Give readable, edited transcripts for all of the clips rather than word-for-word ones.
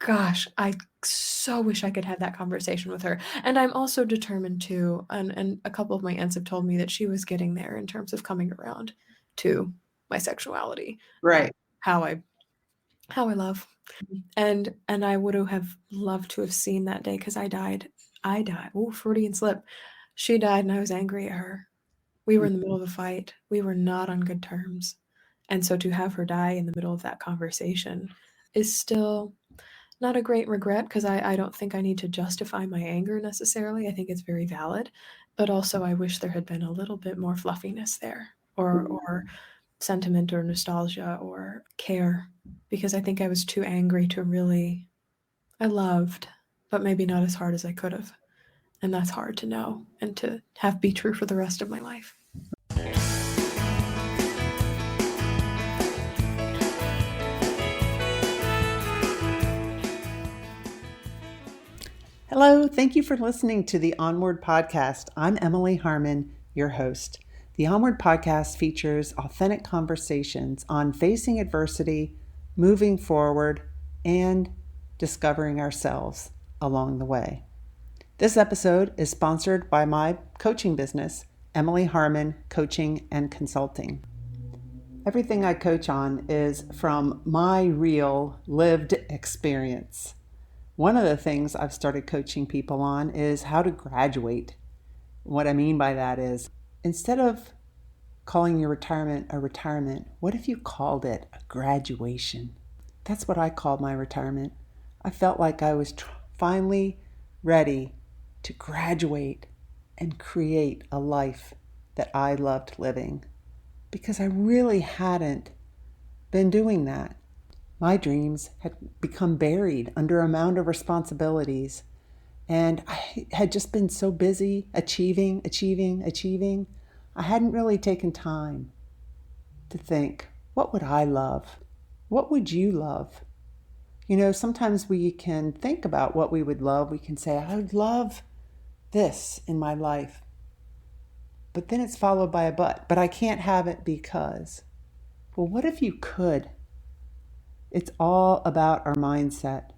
gosh, I so wish I could have that conversation with her. And I'm also determined to, and a couple of my aunts have told me that she was getting there in terms of coming around to my sexuality, Right. how I love. And I would have loved to have seen that day because I died. Oh, Freudian slip. She died and I was angry at her. We were in the middle of a fight. We were not on good terms. And so to have her die in the middle of that conversation is still not a great regret because I don't think I need to justify my anger necessarily. I think it's very valid. But also, I wish there had been a little bit more fluffiness there or sentiment or nostalgia or care because I think I was too angry to really. I loved, but maybe not as hard as I could have. And that's hard to know and to have be true for the rest of my life. Hello, thank you for listening to the Onward Podcast. I'm Emily Harmon, your host. The Onward Podcast features authentic conversations on facing adversity, moving forward, and discovering ourselves along the way. This episode is sponsored by my coaching business, Emily Harmon Coaching and Consulting. Everything I coach on is from my real lived experience. One of the things I've started coaching people on is how to graduate. What I mean by that is, instead of calling your retirement a retirement, what if you called it a graduation? That's what I called my retirement. I felt like I was finally ready to graduate and create a life that I loved living, because I really hadn't been doing that. My dreams had become buried under a mound of responsibilities, and I had just been so busy achieving. I hadn't really taken time to think, what would I love? What would you love? You know, sometimes we can think about what we would love. We can say, I would love this in my life. But then it's followed by a but I can't have it because. Well, what if you could? It's all about our mindset,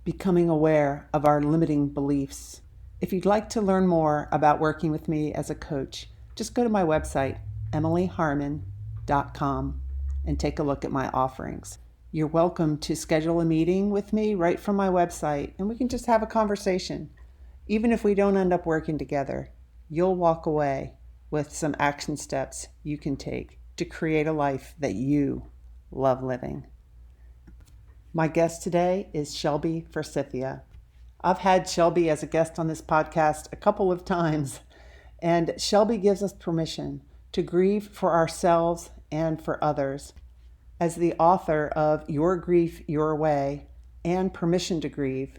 becoming aware of our limiting beliefs. If you'd like to learn more about working with me as a coach, just go to my website, emilyharmon.com, and take a look at my offerings. You're welcome to schedule a meeting with me right from my website, and we can just have a conversation. Even if we don't end up working together, you'll walk away with some action steps you can take to create a life that you love living. My guest today is Shelby Forsythia. I've had Shelby as a guest on this podcast a couple of times, and Shelby gives us permission to grieve for ourselves and for others. As the author of Your Grief, Your Way and Permission to Grieve,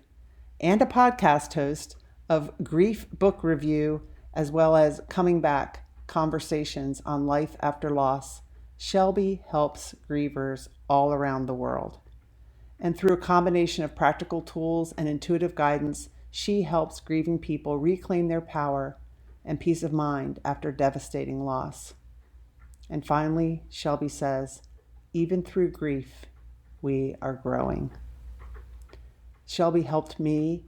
and a podcast host of Grief Book Review, as well as Coming Back Conversations on Life After Loss, Shelby helps grievers all around the world. And through a combination of practical tools and intuitive guidance, she helps grieving people reclaim their power and peace of mind after devastating loss. And finally, Shelby says, even through grief, we are growing. Shelby helped me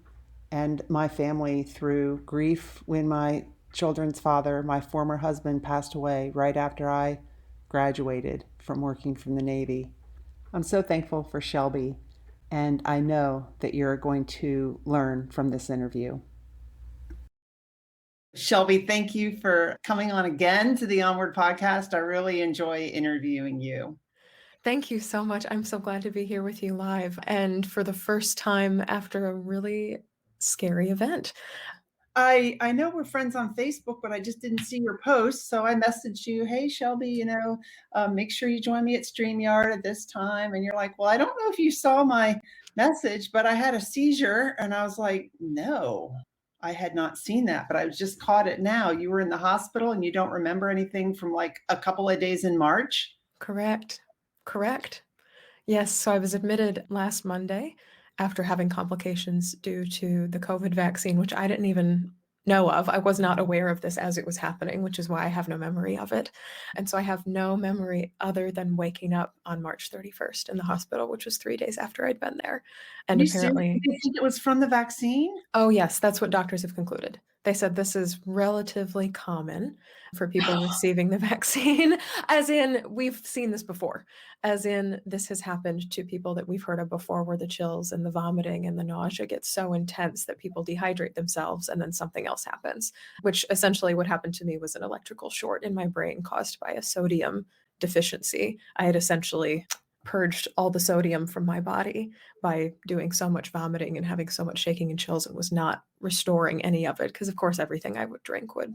and my family through grief when my children's father, my former husband, passed away right after I graduated from working from the Navy. I'm so thankful for Shelby, and I know that you're going to learn from this interview. Shelby, thank you for coming on again to the Onward Podcast. I really enjoy interviewing you. Thank you so much. I'm so glad to be here with you live and for the first time after a really scary event. I know we're friends on Facebook, but I just didn't see your post. So I messaged you, hey, Shelby, make sure you join me at StreamYard at this time. And you're like, well, I don't know if you saw my message, but I had a seizure. And I was like, no, I had not seen that, but I just caught it now. You were in the hospital and you don't remember anything from like a couple of days in March? Correct. Yes, so I was admitted last Monday after having complications due to the COVID vaccine, which I didn't even know of. I was not aware of this as it was happening, which is why I have no memory of it. And so I have no memory other than waking up on March 31st in the hospital, which was 3 days after I'd been there. And You apparently, seriously think it was from the vaccine? oh, yes, that's what doctors have concluded. They said this is relatively common for people receiving the vaccine, as in, we've seen this before, as in, this has happened to people that we've heard of before, where the chills and the vomiting and the nausea get so intense that people dehydrate themselves and then something else happens, which essentially what happened to me was an electrical short in my brain caused by a sodium deficiency. I had essentially purged all the sodium from my body by doing so much vomiting and having so much shaking and chills, and was not restoring any of it, because of course everything I would drink would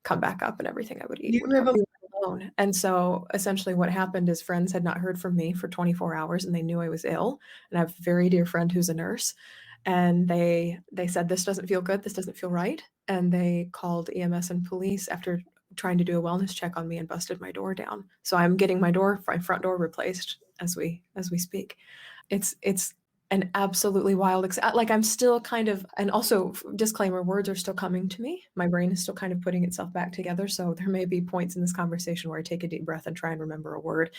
come back up and everything I would eat would come back alone. And so essentially what happened is friends had not heard from me for 24 hours and they knew I was ill. And I have a very dear friend who's a nurse, and they said, this doesn't feel good, this doesn't feel right. And they called EMS and police after trying to do a wellness check on me and busted my door down. So I'm getting my front door replaced as we speak. It's an absolutely wild, like, I'm still kind of, and also disclaimer, words are still coming to me. My brain is still kind of putting itself back together. So there may be points in this conversation where I take a deep breath and try and remember a word,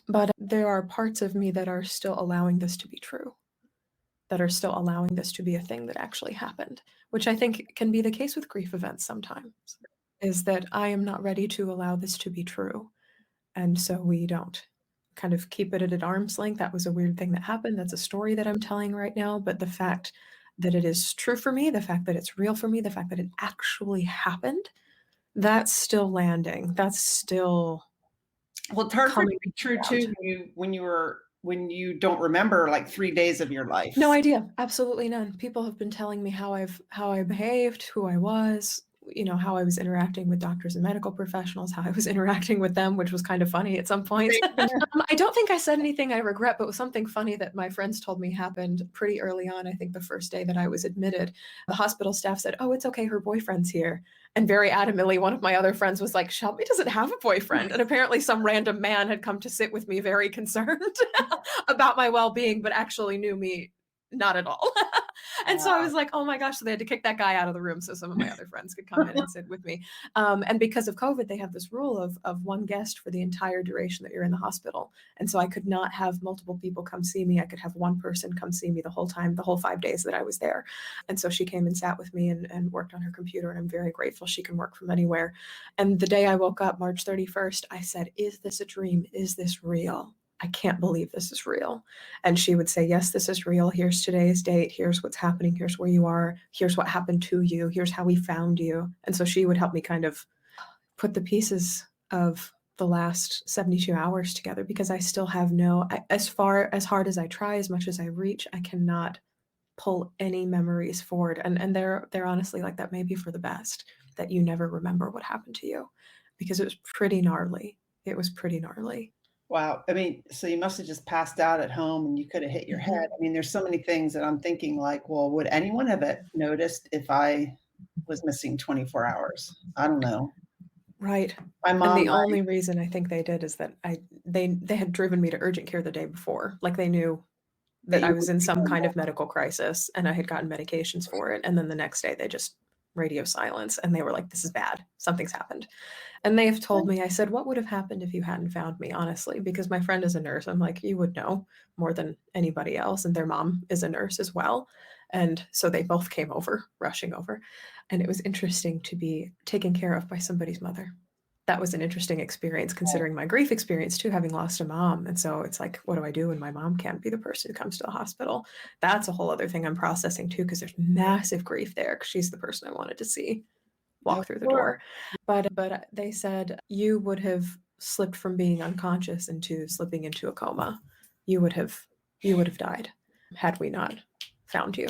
but there are parts of me that are still allowing this to be true, that are still allowing this to be a thing that actually happened, which I think can be the case with grief events sometimes, is that I am not ready to allow this to be true. And so we don't kind of keep it at an arm's length. That was a weird thing that happened. That's a story that I'm telling right now. But the fact that it is true for me, the fact that it's real for me, the fact that it actually happened, that's still landing. That's still, well, it's hard for it coming to be true out. too when you don't remember like 3 days of your life. No idea. Absolutely none. People have been telling me how I behaved, who I was, how I was interacting with doctors and medical professionals, how I was interacting with them, which was kind of funny at some points. I don't think I said anything I regret, but it was something funny that my friends told me happened pretty early on. I think the first day that I was admitted, the hospital staff said, "Oh, it's okay, her boyfriend's here." And very adamantly, one of my other friends was like, "Shelby doesn't have a boyfriend." And apparently some random man had come to sit with me very concerned about my well-being, but actually knew me not at all. And so I was like, oh my gosh, so they had to kick that guy out of the room so some of my other friends could come in and sit with me. And because of COVID, they have this rule of one guest for the entire duration that you're in the hospital. And so I could not have multiple people come see me. I could have one person come see me the whole time, the whole 5 days that I was there. And so she came and sat with me and worked on her computer. And I'm very grateful she can work from anywhere. And the day I woke up, March 31st, I said, is this a dream? Is this real? I can't believe this is real. And she would say, yes, this is real. Here's today's date. Here's what's happening. Here's where you are. Here's what happened to you. Here's how we found you. And so she would help me kind of put the pieces of the last 72 hours together, because I still have as hard as I try, as much as I reach, I cannot pull any memories forward. And they're honestly like, that may be for the best, that you never remember what happened to you, because it was pretty gnarly. It was pretty gnarly. Wow. I mean, so you must have just passed out at home and you could have hit your head. I mean, there's so many things that I'm thinking like, well, would anyone have noticed if I was missing 24 hours? I don't know. Right. My mom, And the only reason I think they did is that they had driven me to urgent care the day before. Like, they knew that I was in some kind of medical crisis and I had gotten medications for it. And then the next day they just radio silence, and they were like, this is bad. Something's happened. And they've told me, I said, what would have happened if you hadn't found me, honestly? Because my friend is a nurse. I'm like, you would know more than anybody else. And their mom is a nurse as well. And so they both came over, rushing over. And it was interesting to be taken care of by somebody's mother. That was an interesting experience, considering my grief experience too, having lost a mom. And so it's like, what do I do when my mom can't be the person who comes to the hospital? That's a whole other thing I'm processing too, because there's massive grief there, because she's the person I wanted to see walk through the door. But they said, you would have slipped from being unconscious into slipping into a coma. You would have died had we not found you.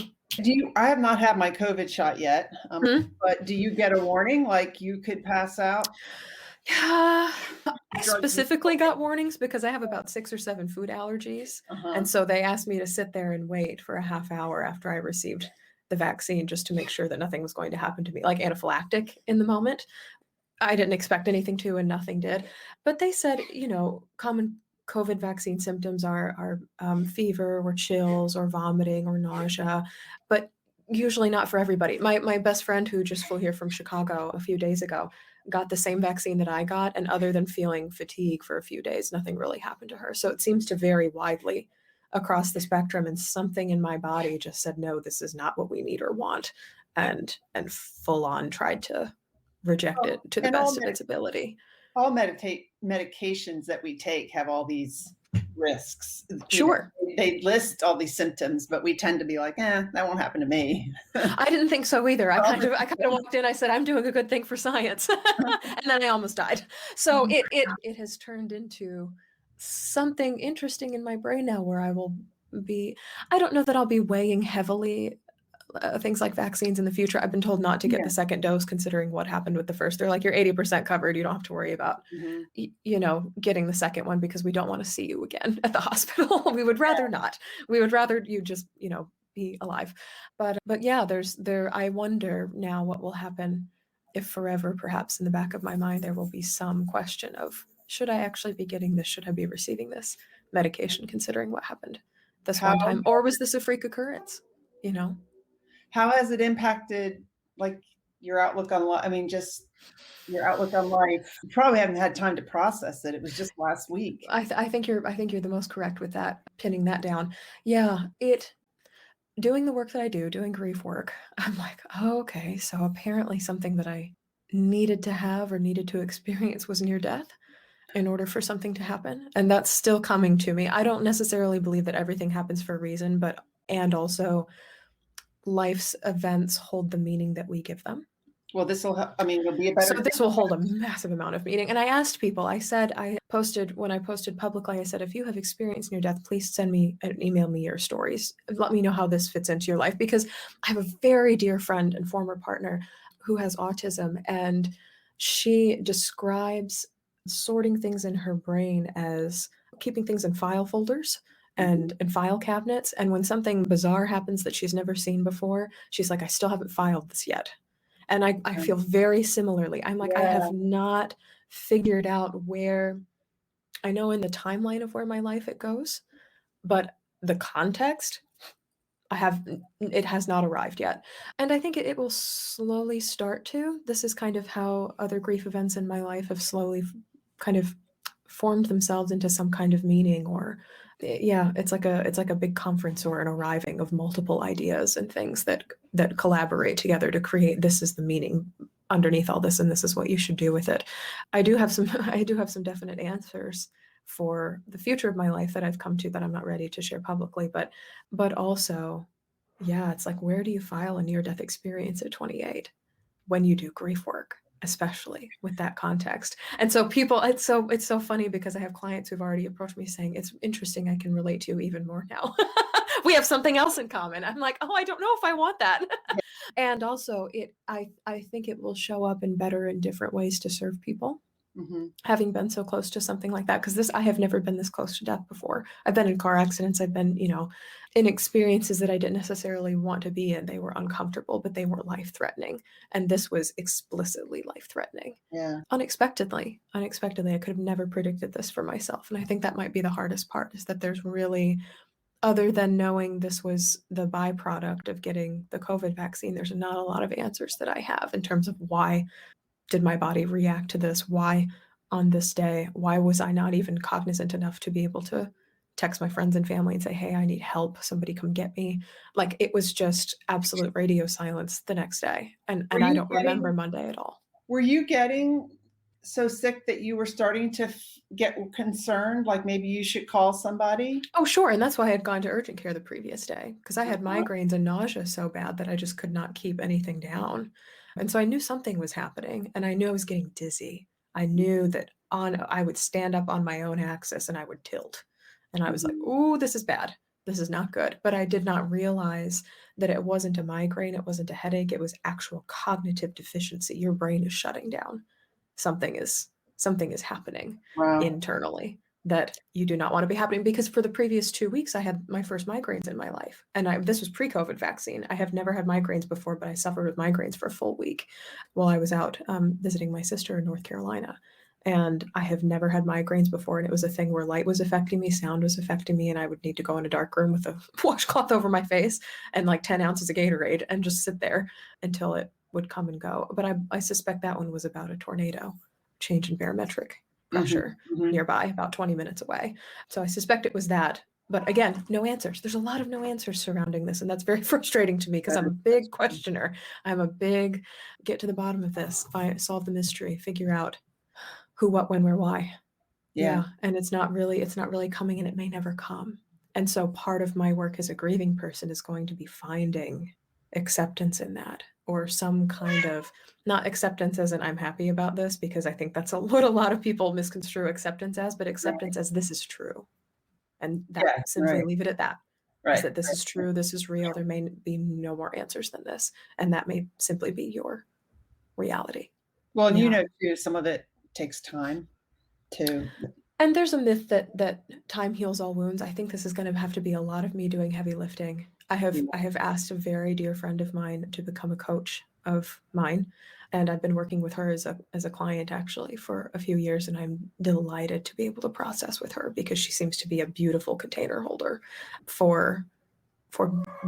I have not had my COVID shot yet, but do you get a warning like you could pass out? Yeah, I specifically got warnings because I have about 6 or 7 food allergies. And so they asked me to sit there and wait for a half hour after I received the vaccine, just to make sure that nothing was going to happen to me, like anaphylactic in the moment. I didn't expect anything to, and nothing did. But they said, common COVID vaccine symptoms are fever or chills or vomiting or nausea. But usually not for everybody. My best friend who just flew here from Chicago a few days ago got the same vaccine that I got, and other than feeling fatigue for a few days, nothing really happened to her. So it seems to vary widely across the spectrum, and something in my body just said, no, this is not what we need or want, and full on tried to reject it to the And best of its ability. all medications that we take have all these risks. Sure. They list all these symptoms, but we tend to be like, that won't happen to me. I didn't think so either. I kind of walked in, I said, I'm doing a good thing for science. And then I almost died. So it has turned into something interesting in my brain now where I will be, I don't know that I'll be weighing heavily things like vaccines in the future. I've been told not to get the second dose, considering what happened with the first. They're like, you're 80% covered. You don't have to worry about, getting the second one, because we don't want to see you again at the hospital. We would rather not. We would rather you just, be alive. But yeah, I wonder now what will happen if forever, perhaps in the back of my mind, there will be some question of, should I actually be getting this? Should I be receiving this medication, considering what happened this one time? Or was this a freak occurrence? How has it impacted your outlook on life? I mean, just your outlook on life. You probably haven't had time to process it. It was just last week. I think you're the most correct with that, pinning that down. Yeah, doing the work that I do, doing grief work, I'm like, oh, okay, so apparently something that I needed to have or needed to experience was near death in order for something to happen. And that's still coming to me. I don't necessarily believe that everything happens for a reason, and also life's events hold the meaning that we give them. Well, it'll be a better. So this will hold a massive amount of meaning. And I asked people, when I posted publicly, I said, if you have experienced near death, please email me your stories. Let me know how this fits into your life, because I have a very dear friend and former partner who has autism, and she describes sorting things in her brain as keeping things in file folders and file cabinets. And when something bizarre happens that she's never seen before, she's like, I still haven't filed this yet. And I feel very similarly. I'm like, I have not figured out where, I know in the timeline of where my life it goes, but the context, it has not arrived yet. And I think it will slowly start to. This is kind of how other grief events in my life have slowly kind of formed themselves into some kind of meaning, or it's like a big conference or an arriving of multiple ideas and things that collaborate together to create, this is the meaning underneath all this, and this is what you should do with it. I do have some definite answers for the future of my life that I've come to that I'm not ready to share publicly, but also, it's like, where do you file a near-death experience at 28 when you do grief work, especially with that context? And so people, it's so funny, because I have clients who've already approached me saying, it's interesting, I can relate to you even more now. We have something else in common. I'm like, oh, I don't know if I want that. And also I think it will show up in better and different ways to serve people. Having been so close to something like that, because I have never been this close to death before. I've been in car accidents. I've been, in experiences that I didn't necessarily want to be in. They were uncomfortable, but they weren't life-threatening. And this was explicitly life-threatening. Yeah. Unexpectedly, I could have never predicted this for myself. And I think that might be the hardest part, is that there's really, other than knowing this was the byproduct of getting the COVID vaccine, there's not a lot of answers that I have in terms of why did my body react to this? Why on this day? Why was I not even cognizant enough to be able to text my friends and family and say, hey, I need help. Somebody come get me. Like, it was just absolute radio silence the next day. And I don't remember Monday at all. Were you getting so sick that you were starting to get concerned, like maybe you should call somebody? Oh, sure. And that's why I had gone to urgent care the previous day, because I had migraines and nausea so bad that I just could not keep anything down. And so I knew something was happening, and I knew I was getting dizzy. I knew that I would stand up on my own axis and I would tilt. And I was like, ooh, this is bad. This is not good. But I did not realize that it wasn't a migraine. It wasn't a headache. It was actual cognitive deficiency. Your brain is shutting down. Something is happening internally that you do not want to be happening, because for the previous 2 weeks, I had my first migraines in my life. And this was pre-COVID vaccine. I have never had migraines before, but I suffered with migraines for a full week while I was out visiting my sister in North Carolina. And I have never had migraines before. And it was a thing where light was affecting me, sound was affecting me, and I would need to go in a dark room with a washcloth over my face and like 10 ounces of Gatorade and just sit there until it would come and go. But I suspect that one was about a tornado, change in barometric pressure nearby, about 20 minutes away. So I suspect it was that. But again, no answers. There's a lot of no answers surrounding this. And that's very frustrating to me because I'm a big questioner. I'm a big get to the bottom of this, solve the mystery, figure out who, what, when, where, why. Yeah. And it's not really coming, and it may never come. And so part of my work as a grieving person is going to be finding acceptance in that, or some kind of, not acceptance as in I'm happy about this, because I think that's what a lot of people misconstrue acceptance as, but acceptance as this is true. And that simply leave it at that. Is that this is true, this is real, there may be no more answers than this. And that may simply be your reality. Well, and you know, too, some of it takes time too. And there's a myth that time heals all wounds. I think this is going to have to be a lot of me doing heavy lifting. I have asked a very dear friend of mine to become a coach of mine, and I've been working with her as a client actually for a few years, and I'm delighted to be able to process with her because she seems to be a beautiful container holder for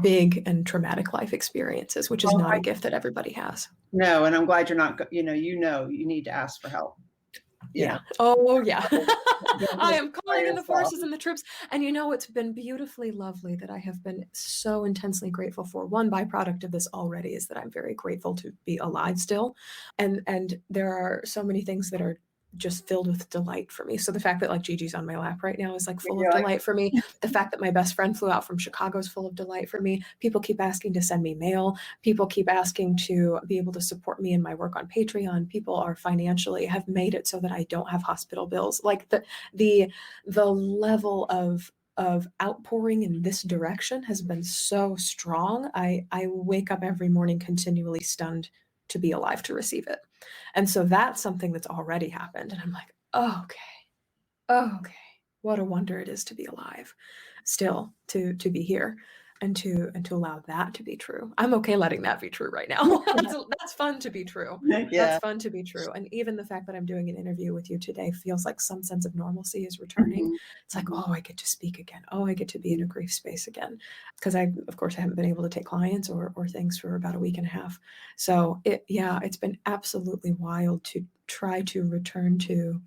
big and traumatic life experiences, which is not a gift that everybody has. No, and I'm glad you're not, you need to ask for help. Yeah. Oh, yeah. I am calling in the forces and the troops. And it's been beautifully lovely that I have been so intensely grateful for. One byproduct of this already is that I'm very grateful to be alive still. And there are so many things that are just filled with delight for me. So the fact that like Gigi's on my lap right now is like full of delight for me. The fact that my best friend flew out from Chicago is full of delight for me. People keep asking to send me mail. People keep asking to be able to support me in my work on Patreon. People are financially have made it so that I don't have hospital bills. Like the level of outpouring in this direction has been so strong. I wake up every morning continually stunned to be alive to receive it. And so that's something that's already happened. And I'm like, okay, what a wonder it is to be alive still, to be here and to allow that to be true. I'm okay letting that be true right now. That's fun to be true. That's fun to be true. And even the fact that I'm doing an interview with you today feels like some sense of normalcy is returning. It's like, oh, I get to speak again. Oh, I get to be in a grief space again. Because I haven't been able to take clients or things for about a week and a half. So it's been absolutely wild to try to return to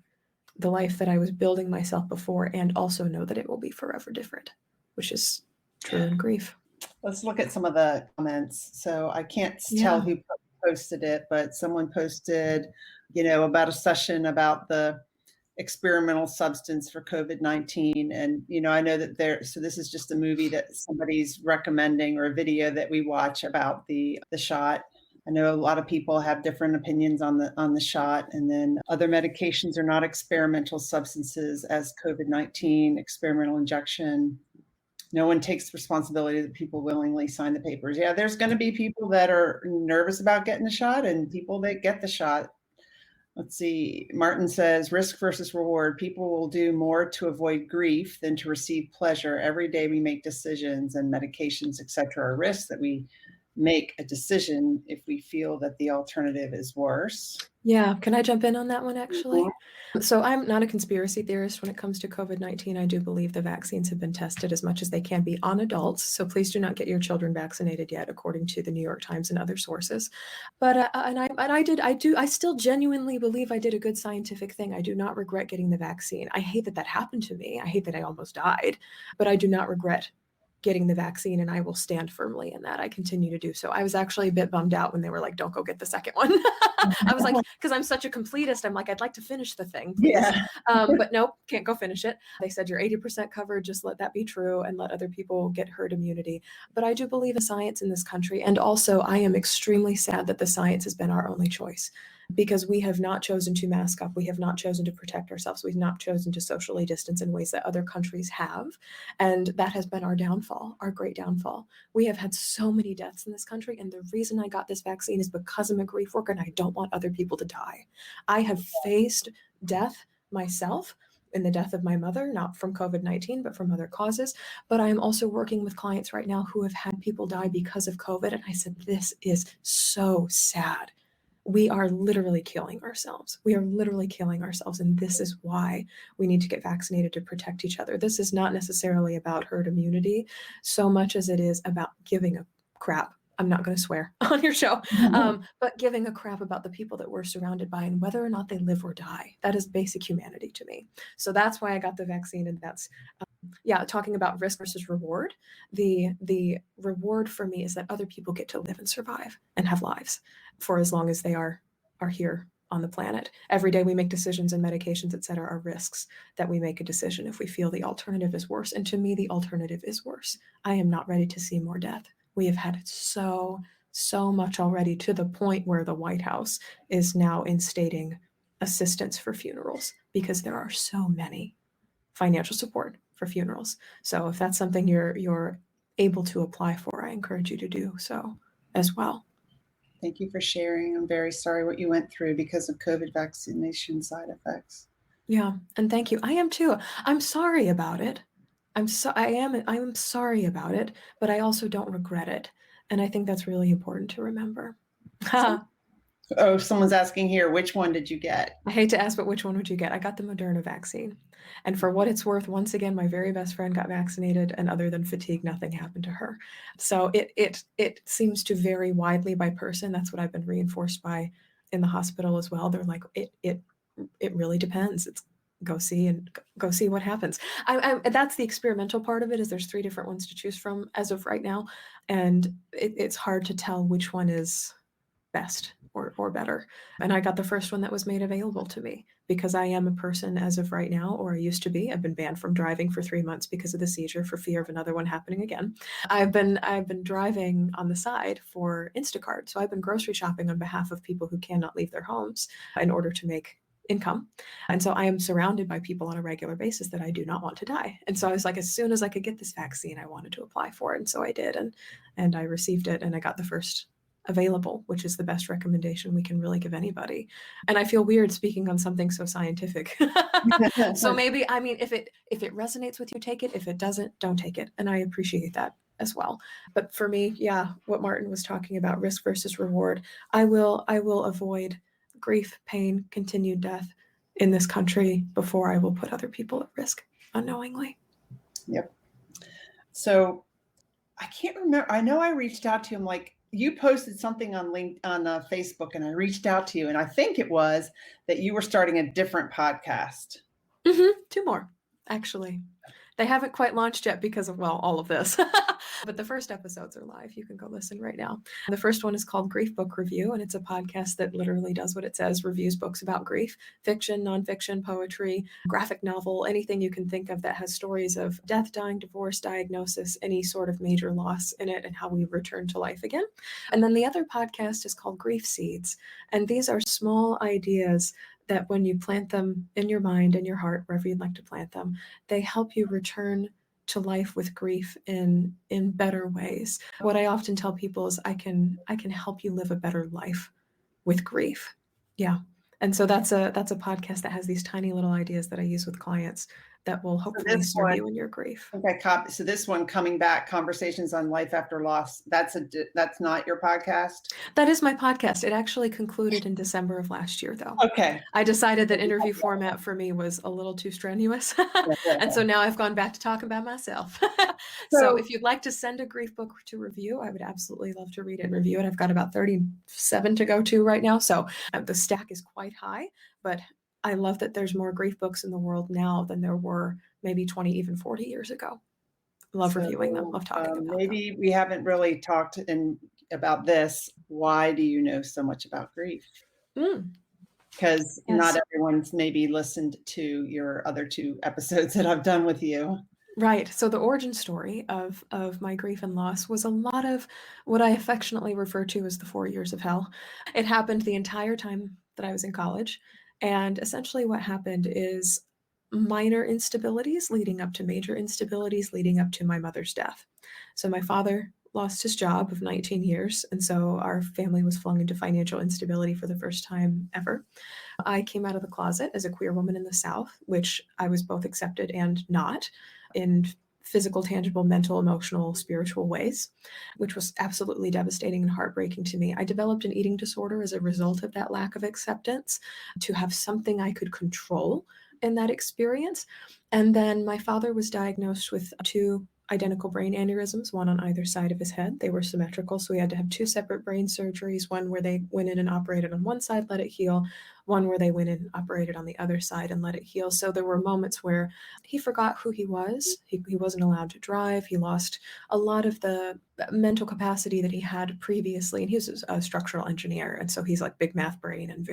the life that I was building myself before, and also know that it will be forever different, which is true in grief. Let's look at some of the comments. So I can't tell who posted it, but someone posted, about a session about the experimental substance for COVID-19. And, I know that so this is just a movie that somebody's recommending, or a video that we watch about the shot. I know a lot of people have different opinions on the shot, and then other medications are not experimental substances as COVID-19, experimental injection. No one takes responsibility that people willingly sign the papers. Yeah, there's going to be people that are nervous about getting the shot and people that get the shot. Let's see. Martin says, risk versus reward. People will do more to avoid grief than to receive pleasure. Every day we make decisions, and medications, etc., are risks that we make a decision if we feel that the alternative is worse. Yeah. Can I jump in on that one, actually? So I'm not a conspiracy theorist when it comes to COVID-19. I do believe the vaccines have been tested as much as they can be on adults. So please do not get your children vaccinated yet, according to the New York Times and other sources. But I still genuinely believe I did a good scientific thing. I do not regret getting the vaccine. I hate that happened to me. I hate that I almost died, but I do not regret getting the vaccine, and I will stand firmly in that. I continue to do so. I was actually a bit bummed out when they were like, don't go get the second one. I was like, because I'm such a completist, I'm like, I'd like to finish the thing, please. Yeah. But nope, can't go finish it. They said you're 80% covered, just let that be true and let other people get herd immunity. But I do believe in science in this country. And also I am extremely sad that the science has been our only choice, because we have not chosen to mask up. We have not chosen to protect ourselves. We've not chosen to socially distance in ways that other countries have. And that has been our downfall, our great downfall. We have had so many deaths in this country. And the reason I got this vaccine is because I'm a grief worker and I don't want other people to die. I have faced death myself, in the death of my mother, not from COVID-19, but from other causes. But I am also working with clients right now who have had people die because of COVID. And I said, this is so sad. we are literally killing ourselves. We are literally killing ourselves. And this is why we need to get vaccinated, to protect each other. This is not necessarily about herd immunity so much as it is about giving a crap. I'm not going to swear on your show, but giving a crap about the people that we're surrounded by and whether or not they live or die. That is basic humanity to me. So that's why I got the vaccine. And that's, talking about risk versus reward. The reward for me is that other people get to live and survive and have lives for as long as they are here on the planet. Every day we make decisions and medications, et cetera, are risks that we make a decision if we feel the alternative is worse. And to me, the alternative is worse. I am not ready to see more death. We have had so much already, to the point where the White House is now instating assistance for funerals because there are so many, financial support for funerals. So if that's something you're able to apply for, I encourage you to do so as well. Thank you for sharing. I'm very sorry what you went through because of COVID vaccination side effects. Yeah, and thank you. I am too. I'm sorry about it. I'm sorry about it, but I also don't regret it. And I think that's really important to remember. Oh, someone's asking here, which one did you get? I hate to ask, but which one would you get? I got the Moderna vaccine. And for what it's worth, once again, my very best friend got vaccinated, and other than fatigue, nothing happened to her. So it seems to vary widely by person. That's what I've been reinforced by in the hospital as well. They're like, it really depends. It's go see what happens. That's the experimental part of it, is there's 3 different ones to choose from as of right now. And it's hard to tell which one is best or better. And I got the first one that was made available to me because I am a person as of right now, or I used to be. I've been banned from driving for 3 months because of the seizure, for fear of another one happening again. I've been driving on the side for Instacart. So I've been grocery shopping on behalf of people who cannot leave their homes in order to make income. And so I am surrounded by people on a regular basis that I do not want to die. And so I was like, as soon as I could get this vaccine, I wanted to apply for it. And so I did, and I received it, and I got the first available, which is the best recommendation we can really give anybody. And I feel weird speaking on something so scientific. So maybe, I mean, if it resonates with you, take it. If it doesn't, don't take it. And I appreciate that as well. But for me, what Martin was talking about, risk versus reward, I will avoid grief, pain, continued death in this country before I will put other people at risk unknowingly. Yep. So I can't remember. I know I reached out to him, like, you posted something on Facebook, and I reached out to you, and I think it was that you were starting a different podcast. 2 more, actually. They haven't quite launched yet because of, all of this. But the first episodes are live. You can go listen right now. The first one is called Grief Book Review, and it's a podcast that literally does what it says, reviews books about grief, fiction, nonfiction, poetry, graphic novel, anything you can think of that has stories of death, dying, divorce, diagnosis, any sort of major loss in it, and how we return to life again. And then the other podcast is called Grief Seeds. And these are small ideas that when you plant them in your mind, in your heart, wherever you'd like to plant them, they help you return to life with grief in better ways. What I often tell people is I can help you live a better life with grief. Yeah. And so that's a podcast that has these tiny little ideas that I use with clients that will hopefully serve you in your grief. Okay, so this one, Coming Back, Conversations on Life After Loss, that's not your podcast? That is my podcast. It actually concluded in December of last year, though. Okay. I decided that interview format for me was a little too strenuous. And so now I've gone back to talk about myself. So if you'd like to send a grief book to review, I would absolutely love to read it and review it. I've got about 37 to go to right now. So the stack is quite high, but I love that there's more grief books in the world now than there were maybe 20, even 40 years ago. Love reviewing them. Love talking about maybe them. We haven't really talked about this. Why do you know so much about grief? Because not everyone's maybe listened to your other 2 episodes that I've done with you. Right. So the origin story of my grief and loss was a lot of what I affectionately refer to as the 4 years of hell. It happened the entire time that I was in college. And essentially what happened is minor instabilities leading up to major instabilities leading up to my mother's death. So my father lost his job of 19 years. And so our family was flung into financial instability for the first time ever. I came out of the closet as a queer woman in the South, which I was both accepted and not. In physical, tangible, mental, emotional, spiritual ways, which was absolutely devastating and heartbreaking to me. I developed an eating disorder as a result of that lack of acceptance, to have something I could control in that experience. And then my father was diagnosed with 2 identical brain aneurysms, one on either side of his head. They were symmetrical, so we had to have 2 separate brain surgeries, one where they went in and operated on one side, let it heal, one where they went in and operated on the other side and let it heal. So there were moments where he forgot who he was. He wasn't allowed to drive. He lost a lot of the mental capacity that he had previously. And he was a structural engineer. And so he's like big math brain and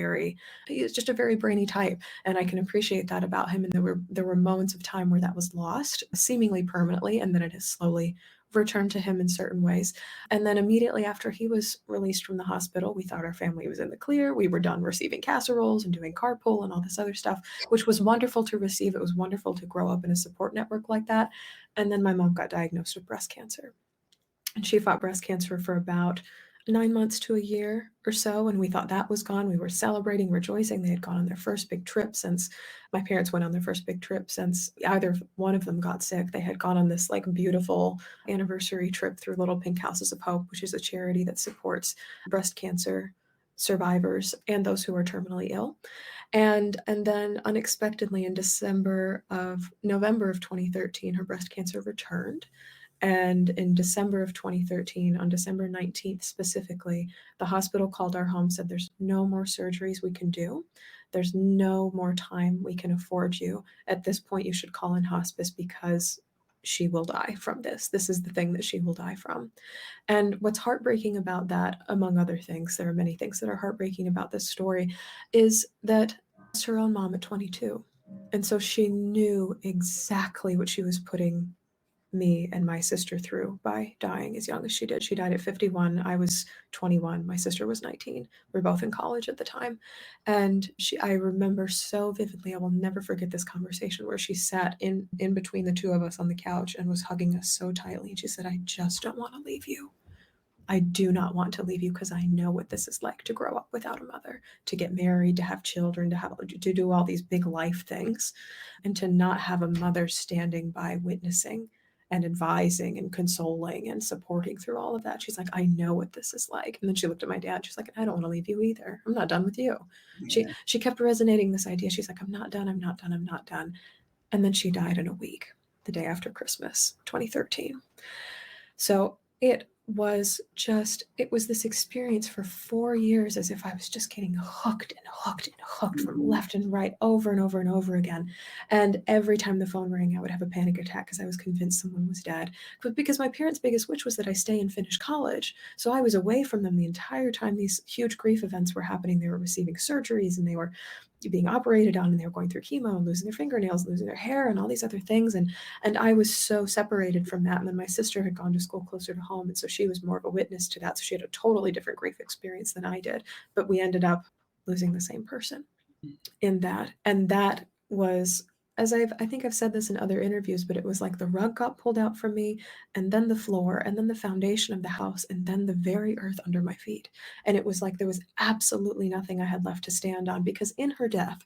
he's just a very brainy type. And I can appreciate that about him. And there were moments of time where that was lost, seemingly permanently, and then it has slowly returned to him in certain ways. And then immediately after he was released from the hospital, we thought our family was in the clear. We were done receiving casseroles and doing carpool and all this other stuff, which was wonderful to receive. It was wonderful to grow up in a support network like that. And then my mom got diagnosed with breast cancer. And she fought breast cancer for about 9 months to a year or so, and we thought that was gone. We were celebrating, rejoicing. They had gone on their first big trip since my parents went on their first big trip since either one of them got sick. They had gone on this like beautiful anniversary trip through Little Pink Houses of Hope, which is a charity that supports breast cancer survivors and those who are terminally ill. And then unexpectedly in November of 2013, her breast cancer returned. And in December of 2013, on December 19th specifically, the hospital called our home, said there's no more surgeries we can do. There's no more time we can afford you. At this point, you should call in hospice because she will die from this. This is the thing that she will die from. And what's heartbreaking about that, among other things, there are many things that are heartbreaking about this story, is that it's her own mom at 22. And so she knew exactly what she was putting me and my sister through by dying as young as she did. She died at 51. I was 21. My sister was 19. We were both in college at the time. And I remember so vividly, I will never forget this conversation where she sat in between the two of us on the couch and was hugging us so tightly. And she said, I just don't want to leave you. I do not want to leave you because I know what this is like to grow up without a mother, to get married, to have children, to do all these big life things, and to not have a mother standing by witnessing and advising and consoling and supporting through all of that. She's like, I know what this is like. And then she looked at my dad. She's like, I don't want to leave you either. I'm not done with you. Yeah. She kept resonating this idea. She's like, I'm not done. I'm not done. I'm not done. And then she died in a week, the day after Christmas, 2013. So it was this experience for 4 years, as if I was just getting hooked and hooked and hooked from left and right over and over and over again. And every time the phone rang, I would have a panic attack because I was convinced someone was dead. But because my parents' biggest wish was that I stay and finish college. So I was away from them the entire time these huge grief events were happening. They were receiving surgeries and they were being operated on, and they were going through chemo and losing their fingernails and losing their hair and all these other things. And I was so separated from that. And then my sister had gone to school closer to home, and so she was more of a witness to that. So she had a totally different grief experience than I did. But we ended up losing the same person in that. And that was, as I think I've said this in other interviews, but it was like the rug got pulled out from me, and then the floor, and then the foundation of the house, and then the very earth under my feet. And it was like there was absolutely nothing I had left to stand on, because in her death,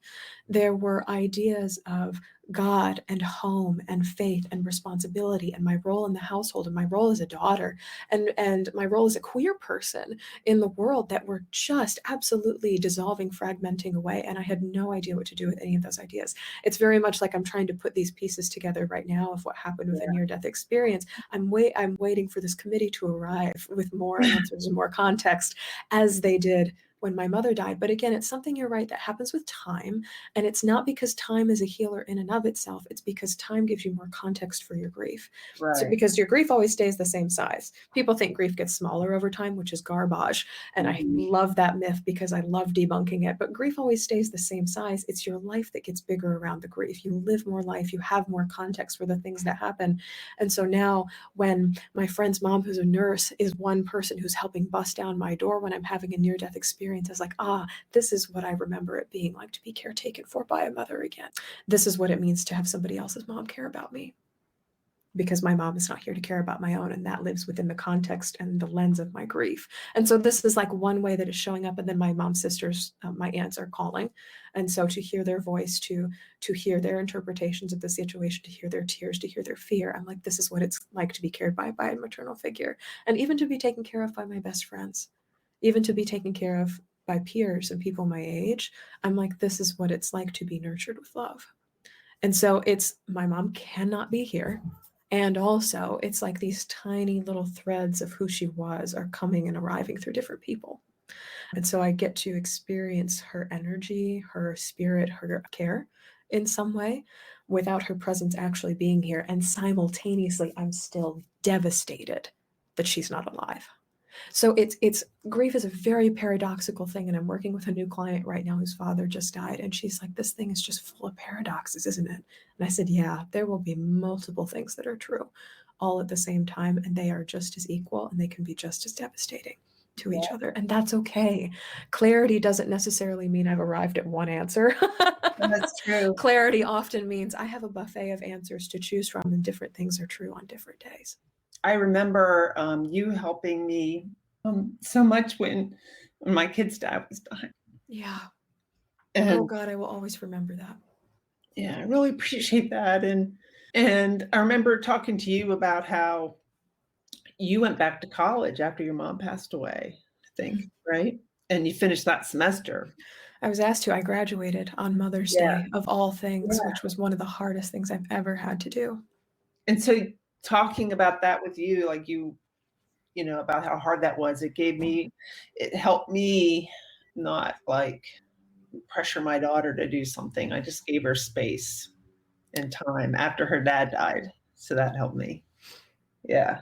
there were ideas of God and home and faith and responsibility and my role in the household and my role as a daughter and my role as a queer person in the world that were just absolutely dissolving, fragmenting away. And I had no idea what to do with any of those ideas. It's very much like I'm trying to put these pieces together right now of what happened with a near-death experience. I'm waiting for this committee to arrive with more answers and more context, as they did when my mother died. But again, it's something, you're right, that happens with time. And it's not because time is a healer in and of itself. It's because time gives you more context for your grief. Right. So because your grief always stays the same size. People think grief gets smaller over time, which is garbage. And I love that myth because I love debunking it. But grief always stays the same size. It's your life that gets bigger around the grief. You live more life. You have more context for the things that happen. And so now when my friend's mom, who's a nurse, is one person who's helping bust down my door when I'm having a near-death experience, I was like, this is what I remember it being like to be caretaken for by a mother again. This is what it means to have somebody else's mom care about me. because my mom is not here to care about my own, and that lives within the context and the lens of my grief. And so this is like one way that is showing up. And then my mom's sisters, my aunts, are calling, and so to hear their voice, to hear their interpretations of the situation, to hear their tears, to hear their fear, I'm like, this is what it's like to be cared by a maternal figure, and even to be taken care of by my best friends, even to be taken care of by peers and people my age. I'm like, this is what it's like to be nurtured with love. And so it's, my mom cannot be here. And also, it's like these tiny little threads of who she was are coming and arriving through different people. And so I get to experience her energy, her spirit, her care in some way without her presence actually being here. And simultaneously, I'm still devastated that she's not alive. So it's grief is a very paradoxical thing, and I'm working with a new client right now whose father just died, and she's like, this thing is just full of paradoxes, isn't it? And I said, yeah, there will be multiple things that are true all at the same time, and they are just as equal, and they can be just as devastating to each other, and that's okay. Clarity doesn't necessarily mean I've arrived at one answer. That's true. Clarity often means I have a buffet of answers to choose from, and different things are true on different days. I remember you helping me so much when my kid's dad was dying. Yeah. And oh God, I will always remember that. yeah, I really appreciate that. And I remember talking to you about how you went back to college after your mom passed away, I think, right? And you finished that semester. I was asked to. I graduated on Mother's Day, of all things, Yeah. which was one of the hardest things I've ever had to do. And so talking about that with you, like you know, about how hard that was, it helped me not like pressure my daughter to do something. I just gave her space and time after her dad died. So that helped me. Yeah.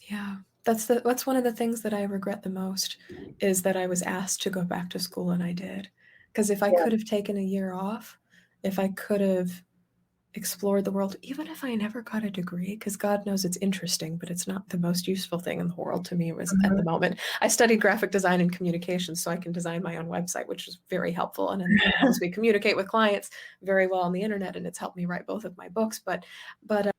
Yeah. That's one of the things that I regret the most, is that I was asked to go back to school and I did. Because if I could have taken a year off, if I could have explored the world, even if I never got a degree, because God knows it's interesting, but it's not the most useful thing in the world to me at the moment. I studied graphic design and communications, so I can design my own website, which is very helpful, and it helps me communicate with clients very well on the internet, and it's helped me write both of my books. But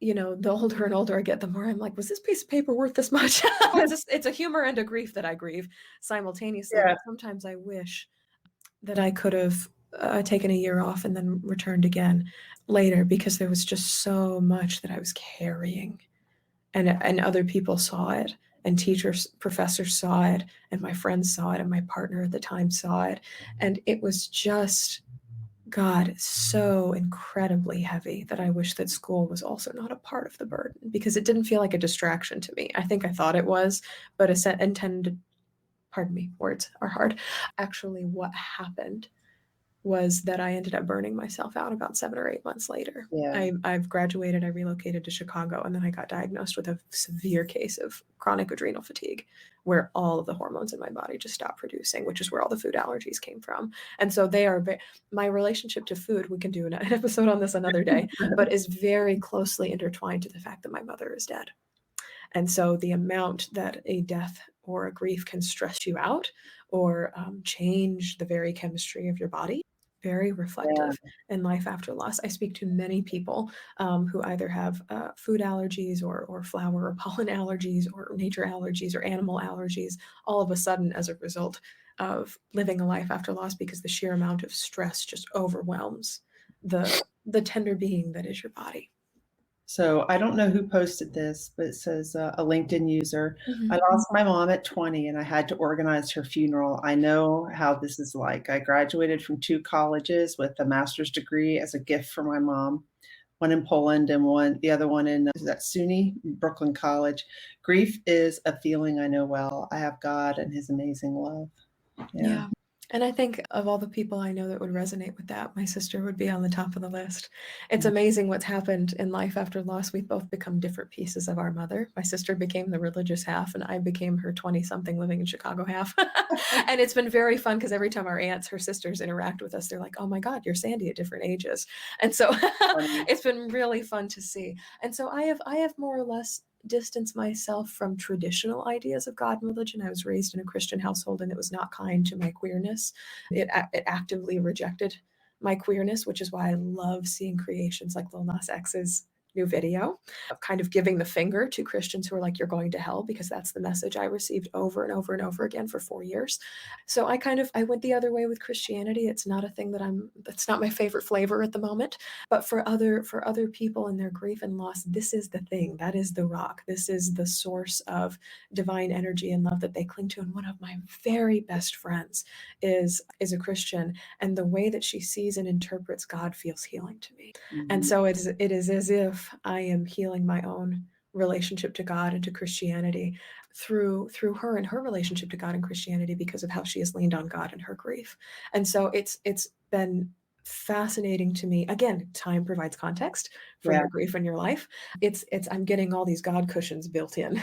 you know, the older and older I get, the more I'm like, was this piece of paper worth this much? It's a humor and a grief that I grieve simultaneously. Yeah. But sometimes I wish that I could have taken a year off and then returned again later, because there was just so much that I was carrying, and other people saw it, and teachers, professors saw it, and my friends saw it, and my partner at the time saw it, and it was just, God, so incredibly heavy that I wish that school was also not a part of the burden, because it didn't feel like a distraction to me. I think I thought it was, but intended, pardon me, words are hard. Actually, what happened was that I ended up burning myself out about 7 or 8 months later. Yeah. I've graduated, I relocated to Chicago, and then I got diagnosed with a severe case of chronic adrenal fatigue, where all of the hormones in my body just stopped producing, which is where all the food allergies came from. And so they are, my relationship to food, we can do an episode on this another day, but is very closely intertwined to the fact that my mother is dead. And so the amount that a death or a grief can stress you out, or change the very chemistry of your body, very reflective in life after loss. I speak to many people who either have food allergies, or flower or pollen allergies, or nature allergies, or animal allergies, all of a sudden as a result of living a life after loss, because the sheer amount of stress just overwhelms the tender being that is your body. So I don't know who posted this, but it says a LinkedIn user. Mm-hmm. I lost my mom at 20 and I had to organize her funeral. I know how this is like. I graduated from 2 colleges with a master's degree as a gift for my mom, one in Poland and the other one in, is that SUNY, Brooklyn College. Grief is a feeling I know well. I have God and his amazing love. Yeah. And I think of all the people I know that would resonate with that, my sister would be on the top of the list. It's amazing what's happened in life after loss. We've both become different pieces of our mother. My sister became the religious half, and I became her 20-something living in Chicago half. And it's been very fun, because every time our aunts, her sisters, interact with us, they're like, oh my God, you're Sandy at different ages. And so it's been really fun to see. And so I have more or less distance myself from traditional ideas of God and religion. I was raised in a Christian household, and it was not kind to my queerness. It actively rejected my queerness, which is why I love seeing creations like Lil Nas X's new video of kind of giving the finger to Christians who are like, you're going to hell, because that's the message I received over and over and over again for 4 years. So I went the other way with Christianity. It's not a thing that's not my favorite flavor at the moment, but for other people in their grief and loss, this is the thing. That is the rock. This is the source of divine energy and love that they cling to. And one of my very best friends is a Christian, and the way that she sees and interprets God feels healing to me. And so it is as if I am healing my own relationship to God and to Christianity through her and her relationship to God and Christianity, because of how she has leaned on God in her grief. And so it's been fascinating to me. Again, time provides context for your grief and your life. I'm getting all these God cushions built in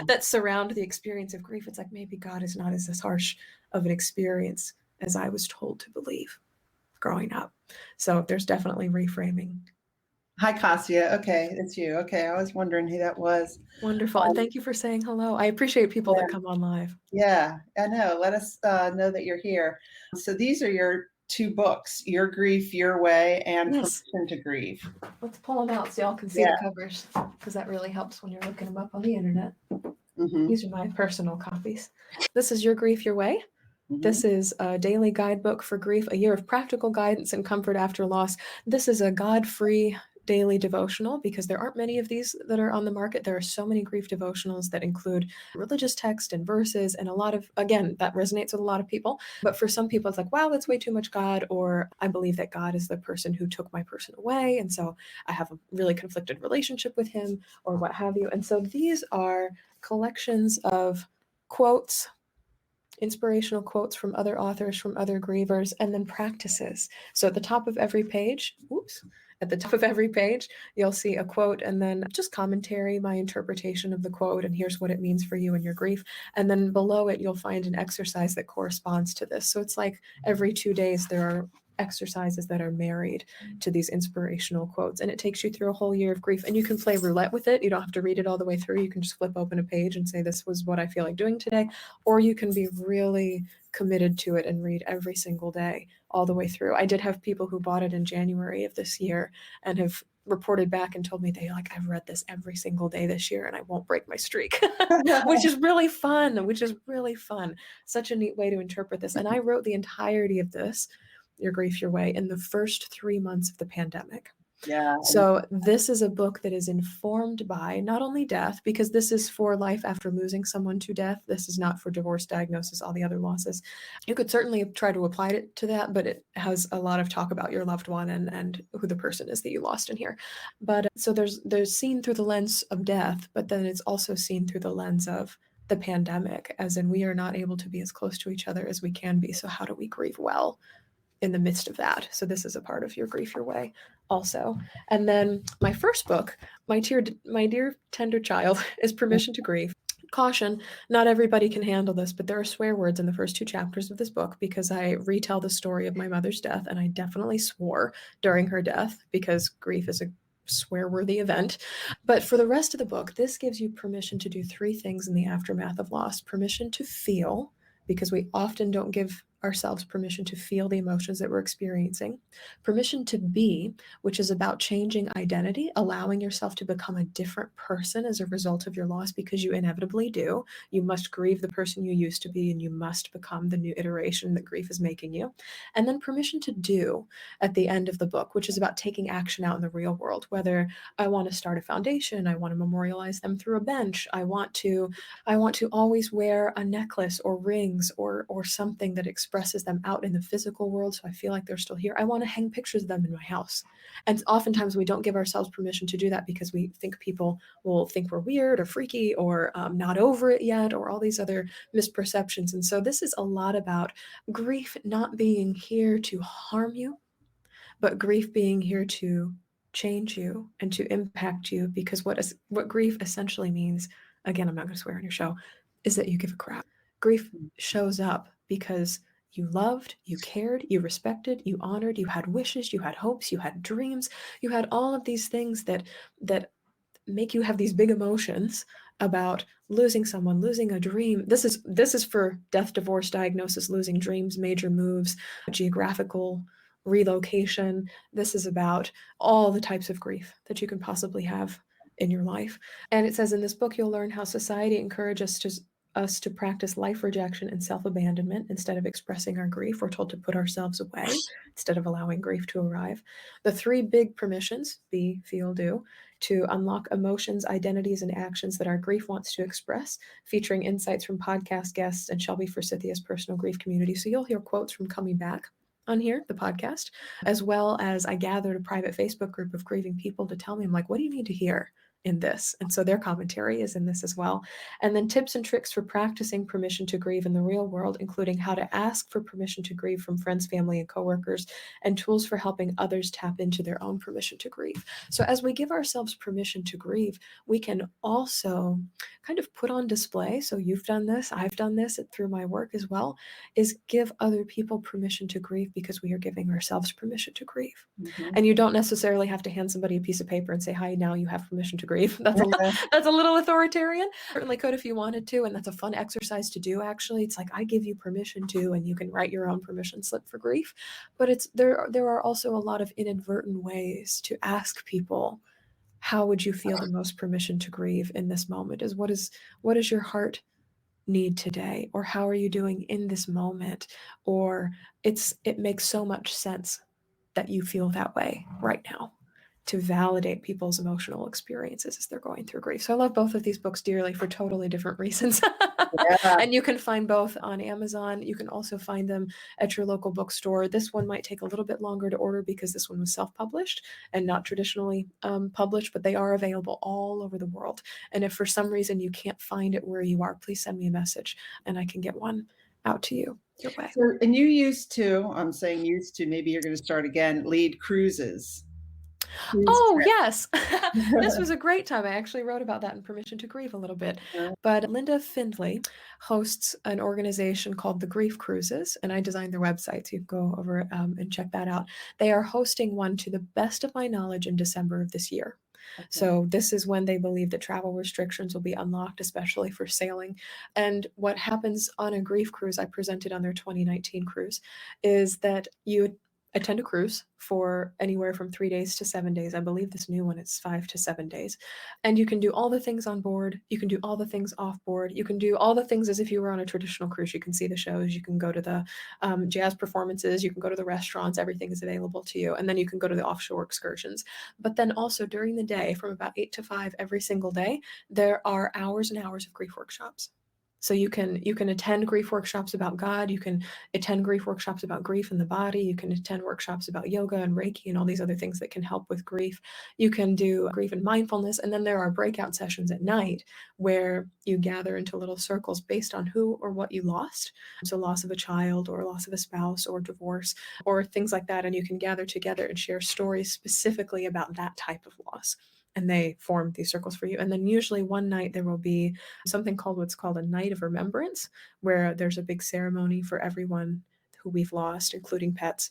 that surround the experience of grief. It's like, maybe God is not as harsh of an experience as I was told to believe growing up. So there's definitely reframing. Hi, Cassia. Okay, it's you. Okay, I was wondering who that was. Wonderful. And thank you for saying hello. I appreciate people that come on live. Yeah, I know. Let us know that you're here. So these are your 2 books, Your Grief, Your Way, and Yes. Permission to Grieve. Let's pull them out so y'all can see the covers, because that really helps when you're looking them up on the internet. These are my personal copies. This is Your Grief, Your Way. This is a daily guidebook for grief, a year of practical guidance and comfort after loss. This is a God-free daily devotional, because there aren't many of these that are on the market. There are so many grief devotionals that include religious text and verses, and a lot of, again, that resonates with a lot of people. But for some people, it's like, wow, that's way too much God, or I believe that God is the person who took my person away, and so I have a really conflicted relationship with him, or what have you. And so these are collections of quotes, inspirational quotes from other authors, from other grievers, and then practices. So at the top of every page, you'll see a quote, and then just commentary, my interpretation of the quote, and here's what it means for you in your grief. And then below it, you'll find an exercise that corresponds to this. So it's like every 2 days, there are exercises that are married to these inspirational quotes, and it takes you through a whole year of grief. And you can play roulette with it. You don't have to read it all the way through. You can just flip open a page and say, this was what I feel like doing today. Or you can be really committed to it and read every single day all the way through. I did have people who bought it in January of this year and have reported back and told me I've read this every single day this year and I won't break my streak, which is really fun. Such a neat way to interpret this. And I wrote the entirety of this, Your Grief, Your Way, in the first 3 months of the pandemic. Yeah. So this is a book that is informed by not only death, because this is for life after losing someone to death. This is not for divorce, diagnosis, all the other losses. You could certainly try to apply it to that, but it has a lot of talk about your loved one and who the person is that you lost in here. But so there's seen through the lens of death, but then it's also seen through the lens of the pandemic, as in we are not able to be as close to each other as we can be. So how do we grieve well in the midst of that? So this is a part of Your Grief, Your Way also. And then my first book, my dear tender child, is Permission to Grieve. Caution, not everybody can handle this, but there are swear words in the first 2 chapters of this book, because I retell the story of my mother's death, and I definitely swore during her death, because grief is a swear-worthy event. But for the rest of the book, this gives you permission to do 3 things in the aftermath of loss. Permission to feel, because we often don't give ourselves permission to feel the emotions that we're experiencing. Permission to be, which is about changing identity, allowing yourself to become a different person as a result of your loss, because you inevitably do. You must grieve the person you used to be, and you must become the new iteration that grief is making you. And then permission to do at the end of the book, which is about taking action out in the real world, whether I want to start a foundation, I want to memorialize them through a bench, I want to always wear a necklace or rings or something that expresses them out in the physical world, so I feel like they're still here. I want to hang pictures of them in my house. And oftentimes we don't give ourselves permission to do that, because we think people will think we're weird or freaky or not over it yet, or all these other misperceptions. And so this is a lot about grief not being here to harm you, but grief being here to change you and to impact you, because what grief essentially means, again, I'm not going to swear on your show, is that you give a crap. Grief shows up because you loved, you cared, you respected, you honored, you had wishes, you had hopes, you had dreams, you had all of these things that make you have these big emotions about losing someone, losing a dream. This is for death, divorce, diagnosis, losing dreams, major moves, geographical relocation. This is about all the types of grief that you can possibly have in your life. And it says in this book, you'll learn how society encourages us to practice life rejection and self-abandonment instead of expressing our grief. We're told to put ourselves away instead of allowing grief to arrive. The 3 big permissions, be, feel, do, to unlock emotions, identities, and actions that our grief wants to express, featuring insights from podcast guests and Shelby Forsythia's personal grief community. So you'll hear quotes from Coming Back on here, the podcast, as well as I gathered a private Facebook group of grieving people to tell me, I'm like, what do you need to hear in this? And so their commentary is in this as well. And then tips and tricks for practicing permission to grieve in the real world, including how to ask for permission to grieve from friends, family, and coworkers, and tools for helping others tap into their own permission to grieve. So as we give ourselves permission to grieve, we can also kind of put on display, so you've done this, I've done this through my work as well, is give other people permission to grieve because we are giving ourselves permission to grieve. Mhm. And you don't necessarily have to hand somebody a piece of paper and say, hi, now you have permission to grieve. That's Yeah. that's a little authoritarian. Certainly could if you wanted to, and that's a fun exercise to do, actually. It's like, I give you permission to, and you can write your own permission slip for grief. But there are also a lot of inadvertent ways to ask people, how would you feel the most permission to grieve in this moment? What is your heart need today? Or how are you doing in this moment? Or it makes so much sense that you feel that way right now, to validate people's emotional experiences as they're going through grief. So I love both of these books dearly for totally different reasons. Yeah. And you can find both on Amazon. You can also find them at your local bookstore. This one might take a little bit longer to order because this one was self-published and not traditionally published, but they are available all over the world. And if for some reason you can't find it where you are, please send me a message and I can get one out to you your way. So, and you used to, I'm saying used to, maybe you're going to start again, lead cruises. Oh, yes. This was a great time. I actually wrote about that in Permission to Grieve a little bit. But Linda Findley hosts an organization called the Grief Cruises, and I designed their website, so you can go over and check that out. They are hosting one, to the best of my knowledge, in December of this year. Okay. So this is when they believe that travel restrictions will be unlocked, especially for sailing. And what happens on a grief cruise, I presented on their 2019 cruise, is that you attend a cruise for anywhere from 3 days to 7 days. I believe this new one is 5 to 7 days. And you can do all the things on board. You can do all the things off board. You can do all the things as if you were on a traditional cruise. You can see the shows. You can go to the jazz performances. You can go to the restaurants. Everything is available to you. And then you can go to the offshore excursions. But then also during the day, from about 8 to 5 every single day, there are hours and hours of grief workshops. So you can attend grief workshops about God. You can attend grief workshops about grief in the body. You can attend workshops about yoga and Reiki and all these other things that can help with grief. You can do grief and mindfulness. And then there are breakout sessions at night where you gather into little circles based on who or what you lost. So loss of a child or loss of a spouse or divorce or things like that. And you can gather together and share stories specifically about that type of loss. And they form these circles for you. And then usually one night there will be something called what's called a night of remembrance, where there's a big ceremony for everyone who we've lost, including pets,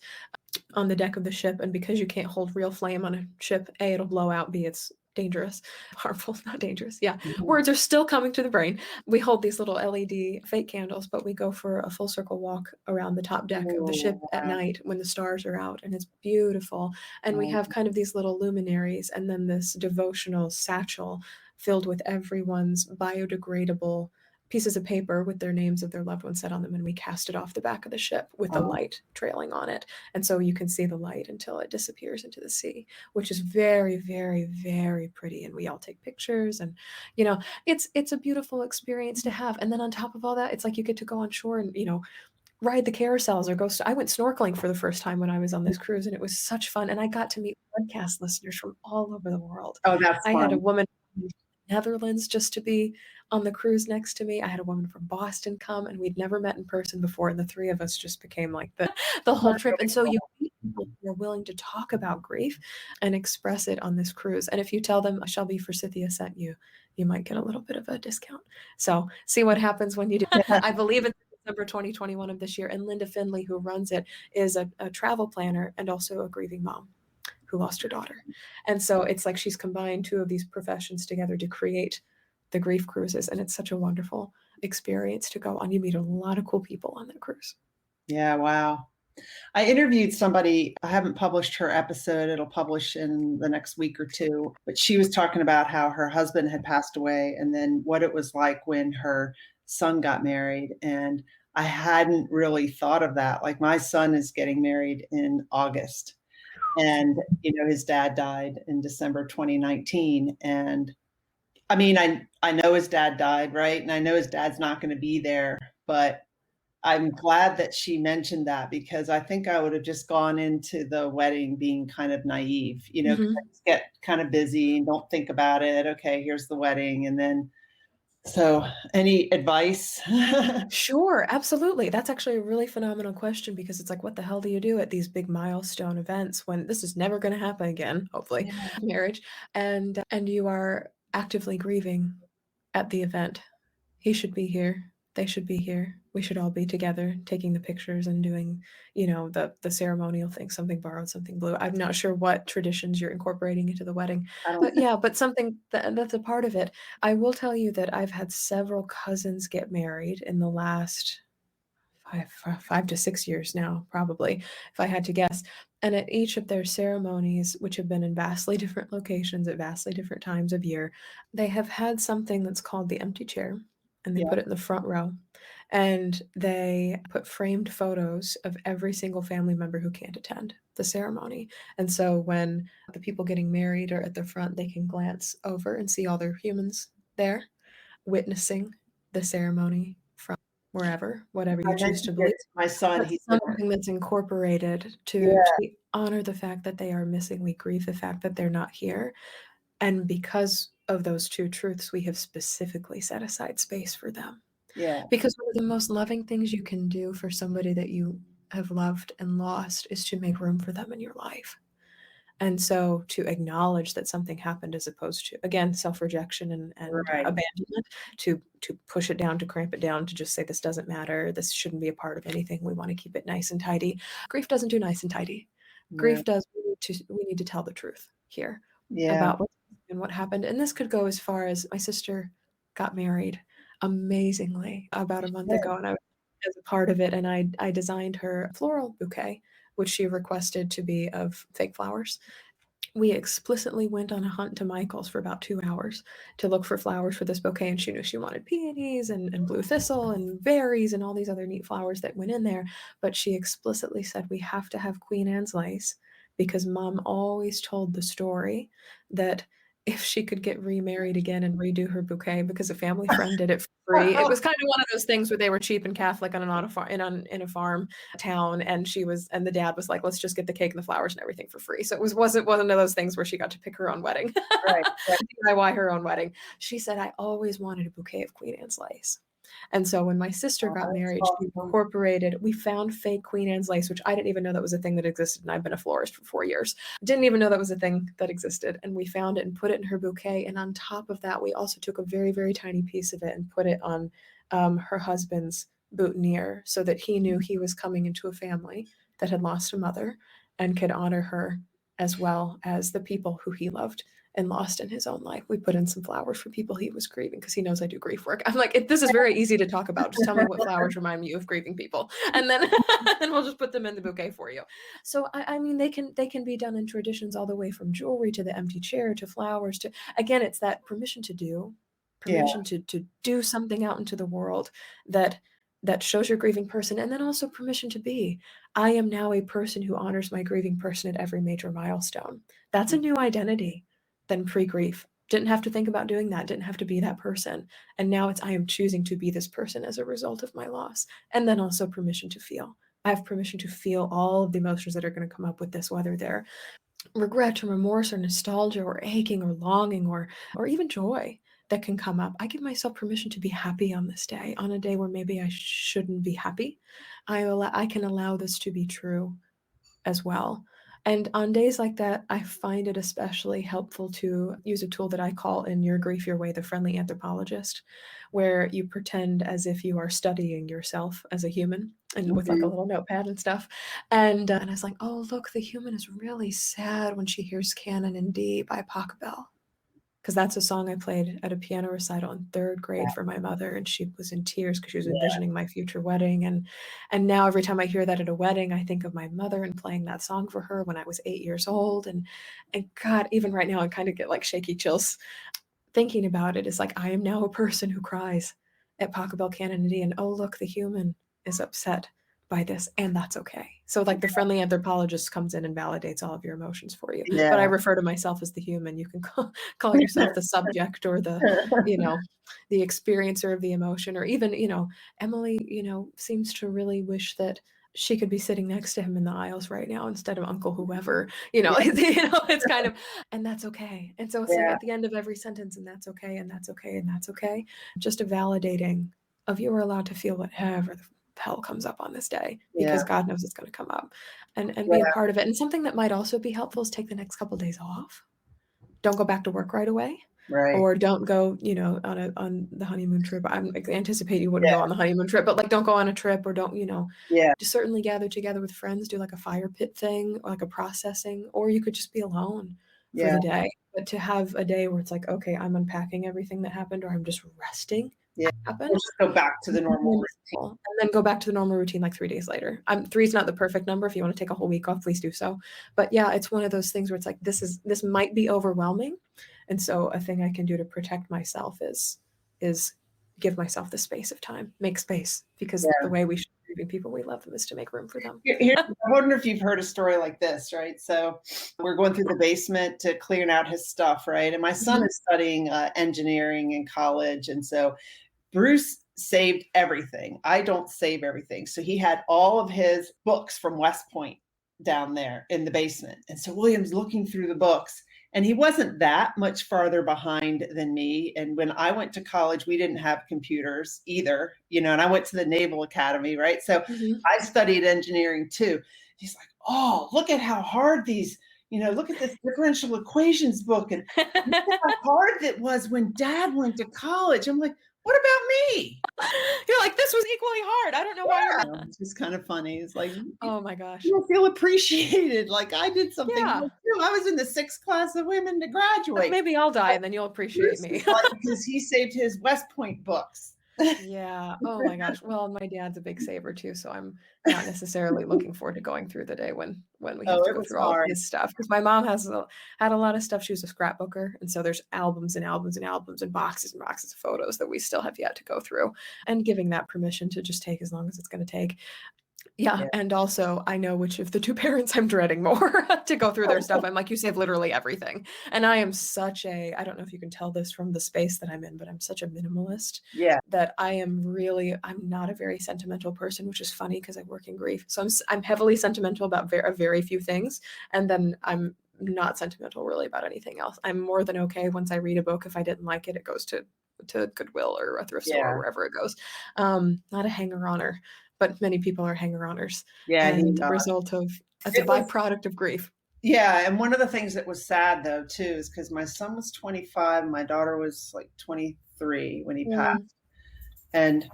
on the deck of the ship. And because you can't hold real flame on a ship, A, it'll blow out, B, it's dangerous, harmful, not dangerous. Yeah. Mm-hmm. Words are still coming to the brain. We hold these little LED fake candles, but we go for a full circle walk around the top deck of the ship at night when the stars are out, and it's beautiful. And we have kind of these little luminaries and then this devotional satchel filled with everyone's biodegradable pieces of paper with their names of their loved ones set on them, and we cast it off the back of the ship with the light trailing on it. And so you can see the light until it disappears into the sea, which is very, very, very pretty. And we all take pictures, and it's a beautiful experience to have. And then on top of all that, it's like you get to go on shore and ride the carousels or go. I went snorkeling for the first time when I was on this cruise, and it was such fun. And I got to meet podcast listeners from all over the world. Oh, that's fun. I had a woman from Netherlands just to be on the cruise next to me. I had a woman from Boston come, and we'd never met in person before, and the three of us just became like the whole trip. And so you meet people who are willing to talk about grief and express it on this cruise. And if you tell them Shelby Forsythia sent you, you might get a little bit of a discount. So see what happens when you do. I believe it's December 2021 of this year, and Linda Findley, who runs it, is a travel planner and also a grieving mom who lost her daughter. And so it's like she's combined two of these professions together to create the grief cruises. And it's such a wonderful experience to go on. You meet a lot of cool people on that cruise. Yeah. Wow. I interviewed somebody. I haven't published her episode. It'll publish in the next week or two. But she was talking about how her husband had passed away and then what it was like when her son got married. And I hadn't really thought of that. Like my son is getting married in August. And, his dad died in December 2019. And I mean, I know his dad died, right? And I know his dad's not going to be there, but I'm glad that she mentioned that because I think I would have just gone into the wedding being kind of naive, 'cause Mhm. I just get kind of busy and don't think about it. Okay, here's the wedding. And then, so any advice? Sure, absolutely. That's actually a really phenomenal question because it's like, what the hell do you do at these big milestone events when this is never going to happen again, hopefully, Yeah. marriage, and you are actively grieving at the event. He should be here. They should be here. We should all be together taking the pictures and doing, the ceremonial thing, something borrowed, something blue. I'm not sure what traditions you're incorporating into the wedding, I don't, but yeah, but something that's a part of it. I will tell you that I've had several cousins get married in the last 5 to 6 years now, probably, if I had to guess. And at each of their ceremonies, which have been in vastly different locations at vastly different times of year, they have had something that's called the empty chair, and they yeah, put it in the front row. And they put framed photos of every single family member who can't attend the ceremony. And so when the people getting married are at the front, they can glance over and see all their humans there witnessing the ceremony from wherever, whatever I you choose to mentioned it believe. to my son. But He said, something that's incorporated to yeah, we honor the fact that they are missing, we grieve the fact that they're not here, and because of those two truths, we have specifically set aside space for them. yeah, Because one of the most loving things you can do for somebody that you have loved and lost is to make room for them in your life. And so to acknowledge that something happened as opposed to, again, self-rejection and right. abandonment, to push it down, to cramp it down, to just say this doesn't matter, this shouldn't be a part of anything, we want to keep it nice and tidy. Grief doesn't do nice and tidy. No, Grief does, we need to tell the truth here yeah, about what and what happened. And this could go as far as my sister got married amazingly about a month yeah, ago, and I was as a part of it, and I designed her a floral bouquet, which she requested to be of fake flowers. We explicitly went on a hunt to Michael's for about 2 hours to look for flowers for this bouquet, and she knew she wanted peonies and blue thistle and berries and all these other neat flowers that went in there. But she explicitly said, we have to have Queen Anne's lace because mom always told the story that if she could get remarried again and redo her bouquet because a family friend did it for free. It was kind of one of those things where they were cheap and Catholic in a farm town, and the dad was like, let's just get the cake and the flowers and everything for free. So it wasn't one of those things where she got to pick her own wedding. right, right. DIY her own wedding. She said, I always wanted a bouquet of Queen Anne's lace. And so when my sister Oh, got that's married, she awesome. incorporated, we found fake Queen Anne's lace, which I didn't even know that was a thing that existed. And I've been a florist for 4 years. Didn't even know that was a thing that existed. And we found it and put it in her bouquet. And on top of that, we also took a very, very tiny piece of it and put it on her husband's boutonniere so that he knew he was coming into a family that had lost a mother and could honor her as well as the people who he loved and lost in his own life. We put in some flowers for people he was grieving because he knows I do grief work. I'm like, this is very easy to talk about. Just tell me what flowers remind you of grieving people, and then and we'll just put them in the bouquet for you. So I mean, they can be done in traditions all the way from jewelry to the empty chair to flowers to, again, it's that permission to do, Yeah, permission to do something out into the world that shows your grieving person, and then also permission to be. I am now a person who honors my grieving person at every major milestone. That's a new identity than pre-grief. Didn't have to think about doing that, didn't have to be that person. And now it's I am choosing to be this person as a result of my loss. And then also permission to feel. I have permission to feel all of the emotions that are going to come up with this, whether they're regret or remorse or nostalgia or aching or longing or even joy that can come up. I give myself permission to be happy on this day, on a day where maybe I shouldn't be happy. I can allow this to be true as well. And on days like that, I find it especially helpful to use a tool that I call In Your Grief Your Way, the friendly anthropologist, where you pretend as if you are studying yourself as a human and with like a mhm, little notepad and stuff. And I was like, oh, look, the human is really sad when she hears Canon in D by Pachelbel because that's a song I played at a piano recital in 3rd grade for my mother, and she was in tears because she was envisioning my future wedding. And now every time I hear that at a wedding, I think of my mother and playing that song for her when I was 8 years old. And God, even right now, I kind of get like shaky chills thinking about it. It's like, I am now a person who cries at Pachelbel Canonity, and oh, look, the human is upset by this, and that's okay. So like the friendly anthropologist comes in and validates all of your emotions for you. Yeah. But I refer to myself as the human. You can call yourself the subject or the, the experiencer of the emotion, or even, Emily, seems to really wish that she could be sitting next to him in the aisles right now instead of Uncle whoever, it's kind of, and that's okay. And so it's like at the end of every sentence, and that's okay, and that's okay, and that's okay. Just a validating of, you are allowed to feel whatever the hell comes up on this day, because God knows it's going to come up, and be a part of it. And something that might also be helpful is take the next couple of days off. Don't go back to work right away. Right. Or don't go, on the honeymoon trip. I anticipate you wouldn't go on the honeymoon trip, but like, don't go on a trip, or don't, just certainly gather together with friends, do like a fire pit thing, or like a processing, or you could just be alone for the day. But to have a day where it's like, okay, I'm unpacking everything that happened, or I'm just resting. Happened. Just go back to the normal routine. And then go back to the normal routine like 3 days later. 3 is not the perfect number. If you want to take a whole week off, please do so. But yeah, it's one of those things where it's like, this might be overwhelming. And so a thing I can do to protect myself is give myself the space of time, make space, because the way we should be grieving people we love them is to make room for them. I wonder if you've heard a story like this, right? So we're going through the basement to clearing out his stuff, right? And my son is studying engineering in college. And so Bruce saved everything. I don't save everything. So he had all of his books from West Point down there in the basement. And so William's looking through the books, and he wasn't that much farther behind than me. And when I went to college, we didn't have computers either, and I went to the Naval Academy, right? So I studied engineering too. He's like, oh, look at how hard these, look at this differential equations book, and look at how hard it was when Dad went to college. I'm like, what about me? You're like, this was equally hard. I don't know why. It's just kind of funny. It's like, oh my gosh, you feel appreciated. Like I did something too. I was in the 6th class of women to graduate. Maybe I'll die and then you'll appreciate me. Because he saved his West Point books. Yeah. Oh my gosh. Well, my dad's a big saver too, so I'm not necessarily looking forward to going through the day when we have to go through all of his stuff. Because my mom had a lot of stuff. She was a scrapbooker, and so there's albums and albums and albums and boxes of photos that we still have yet to go through. And giving that permission to just take as long as it's going to take. Yeah. And also I know which of the 2 parents I'm dreading more to go through their stuff. I'm like, you save literally everything. And I am I don't know if you can tell this from the space that I'm in, but I'm such a minimalist that I'm not a very sentimental person, which is funny because I work in grief. So I'm heavily sentimental about very few things. And then I'm not sentimental really about anything else. I'm more than okay once I read a book. If I didn't like it, it goes to Goodwill or a thrift store or wherever it goes. Not a hanger-oner. But many people are hanger-oners. And the result of, that's a byproduct of grief. Yeah. And one of the things that was sad though, too, is because my son was 25, my daughter was like 23 when he passed. And,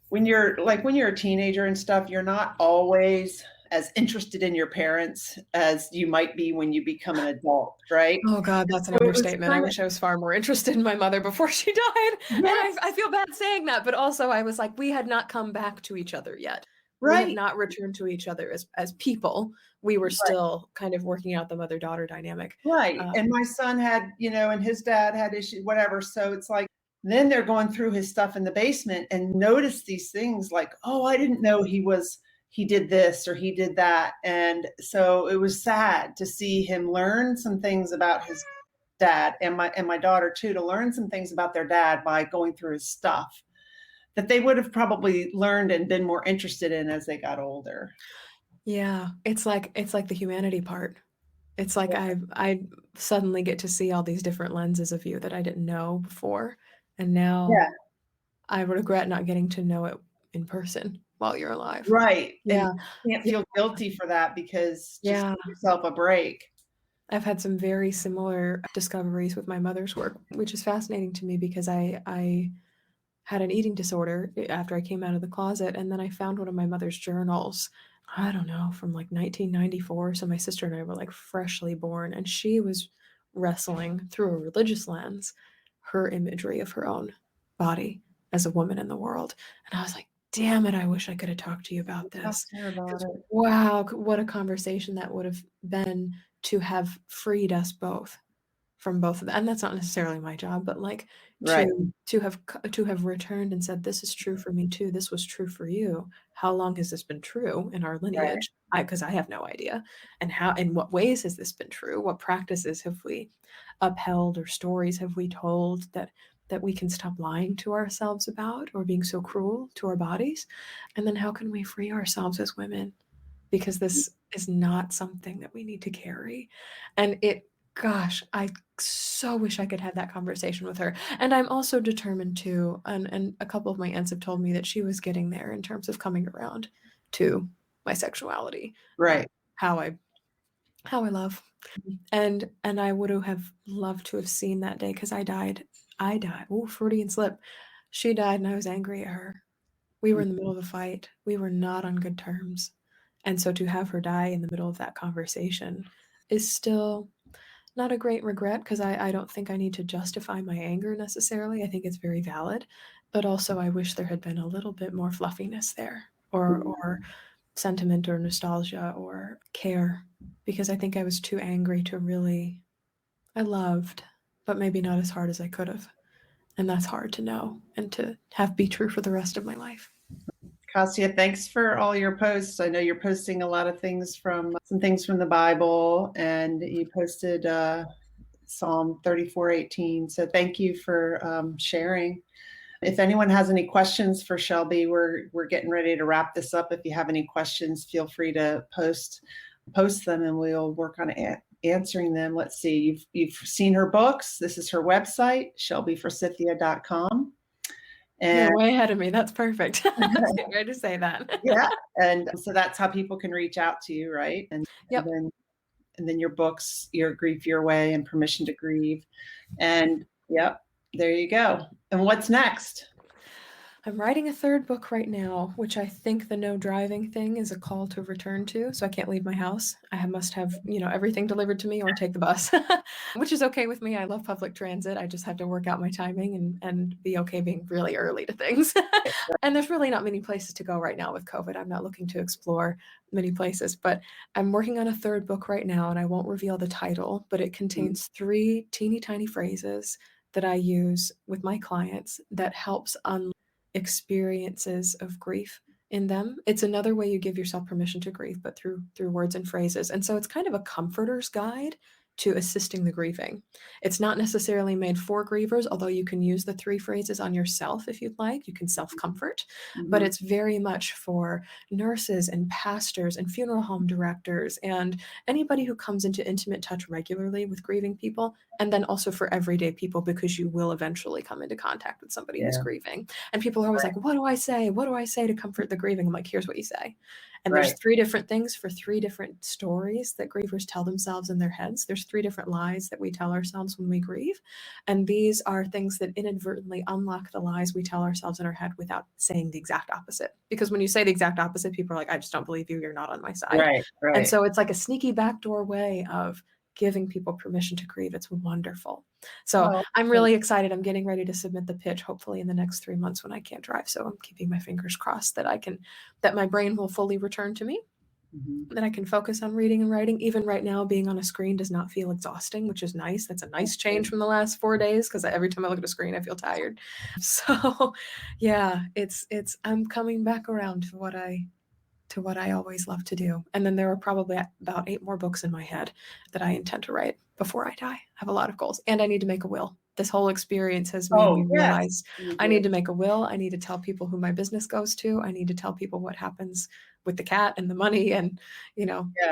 when you're a teenager and stuff, you're not always as interested in your parents as you might be when you become an adult, right? Oh God, that's an understatement. I wish I was far more interested in my mother before she died. And I feel bad saying that, but also I was like, we had not come back to each other yet. Right. We had not returned to each other as people. We were still kind of working out the mother-daughter dynamic. Right. And my son had, and his dad had issues, whatever. So it's like, then they're going through his stuff in the basement and notice these things like, oh, I didn't know he did this or he did that. And so it was sad to see him learn some things about his dad and my daughter too, to learn some things about their dad by going through his stuff that they would have probably learned and been more interested in as they got older. Yeah. It's like the humanity part. It's like I suddenly get to see all these different lenses of you that I didn't know before. And now I regret not getting to know it in person while you're alive. Right. Yeah. And you can't feel guilty for that because just give yourself a break. I've had some very similar discoveries with my mother's work, which is fascinating to me because I had an eating disorder after I came out of the closet. And then I found one of my mother's journals, I don't know, from like 1994. So my sister and I were like freshly born, and she was wrestling through a religious lens her imagery of her own body as a woman in the world. And I was like, damn it, I wish I could have talked to you about Talk this. to her about it. Wow, what a conversation that would have been, to have freed us both from both of them. And that's not necessarily my job, but like Right. to have returned and said, this is true for me too. This was true for you. How long has this been true in our lineage? Because I have no idea. And how, in what ways has this been true? What practices have we upheld, or stories have we told that we can stop lying to ourselves about, or being so cruel to our bodies? And then how can we free ourselves as women? Because this is not something that we need to carry. And gosh, I so wish I could have that conversation with her. And I'm also determined to, and a couple of my aunts have told me that she was getting there in terms of coming around to my sexuality, Right. how I love. And I would have loved to have seen that day, because I died. Oh, Freudian slip. She died and I was angry at her. We were in the middle of a fight. We were not on good terms. And so to have her die in the middle of that conversation is still not a great regret, because I don't think I need to justify my anger necessarily. I think it's very valid. But also I wish there had been a little bit more fluffiness there, or sentiment, or nostalgia, or care, because I think I was too angry to really. I loved, but maybe not as hard as I could have. And that's hard to know and to have be true for the rest of my life. Cassia, thanks for all your posts. I know you're posting a lot of things from the Bible, and you posted Psalm 34:18. So thank you for sharing. If anyone has any questions for Shelby, we're getting ready to wrap this up. If you have any questions, feel free to post them, and we'll work on answering them. Let's see. You've seen her books. This is her website, shelbyforsythia.com. And you're way ahead of me. That's perfect. I was getting ready to say that. Yeah. And so that's how people can reach out to you, right? And, Yep. and then your books, your Grief Your Way and Permission to Grieve. And yep, there you go. And what's next? I'm writing a third book right now, which I think the no driving thing is a call to return to. So I can't leave my house. I must have, everything delivered to me or take the bus, which is okay with me. I love public transit. I just have to work out my timing and be okay being really early to things. And there's really not many places to go right now with COVID. I'm not looking to explore many places, but I'm working on a third book right now, and I won't reveal the title, but it contains 3 teeny tiny phrases that I use with my clients that helps unlock experiences of grief in them. It's another way you give yourself permission to grieve, but through words and phrases. And so it's kind of a comforter's guide to assisting the grieving. It's not necessarily made for grievers, although you can use the 3 phrases on yourself if you'd like. You can self-comfort, but it's very much for nurses and pastors and funeral home directors and anybody who comes into intimate touch regularly with grieving people, and then also for everyday people, because you will eventually come into contact with somebody who's grieving. And people are always like, what do I say? What do I say to comfort the grieving? I'm like, here's what you say. And there's 3 different things for 3 different stories that grievers tell themselves in their heads. There's 3 different lies that we tell ourselves when we grieve. And these are things that inadvertently unlock the lies we tell ourselves in our head without saying the exact opposite. Because when you say the exact opposite, people are like, I just don't believe you. You're not on my side. Right. And so it's like a sneaky backdoor way of giving people permission to grieve. It's wonderful. So I'm really excited. I'm getting ready to submit the pitch, hopefully in the next 3 months when I can't drive. So I'm keeping my fingers crossed that my brain will fully return to me, that I can focus on reading and writing. Even right now, being on a screen does not feel exhausting, which is nice. That's a nice change from the last 4 days, because every time I look at a screen, I feel tired. So yeah, I'm coming back around to what I always love to do. And then there are probably about 8 more books in my head that I intend to write before I die. I have a lot of goals, and I need to make a will. This whole experience has made me realize I need to make a will. I need to tell people who my business goes to. I need to tell people what happens with the cat and the money and,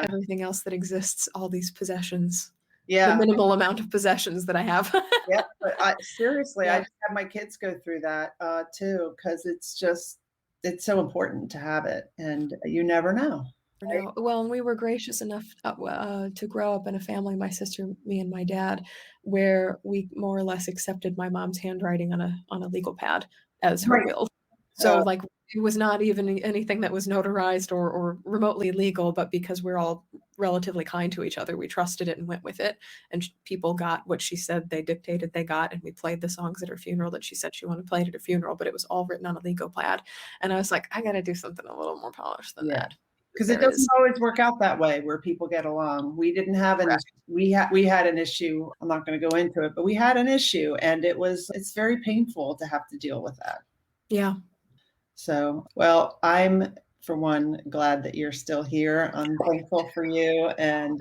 everything else that exists, all these possessions. The minimal amount of possessions that I have. Yeah, but seriously, I just have my kids go through that too, because it's so important to have it, and you never know. Right? Well, and we were gracious enough to grow up in a family, my sister, me, and my dad, where we more or less accepted my mom's handwriting on a legal pad as her will. So it was not even anything that was notarized or remotely legal, but because we're all relatively kind to each other. We trusted it and went with it. And people got what she said they dictated they got. And we played the songs at her funeral that she said she wanted played at her funeral, but it was all written on a Lego pad. And I was like, I got to do something a little more polished than that. Because it doesn't always work out that way where people get along. We didn't have an we had an issue. I'm not going to go into it, but we had an issue, and it's very painful to have to deal with that. Yeah. So, well, I'm for one glad that you're still here. I'm thankful for you, and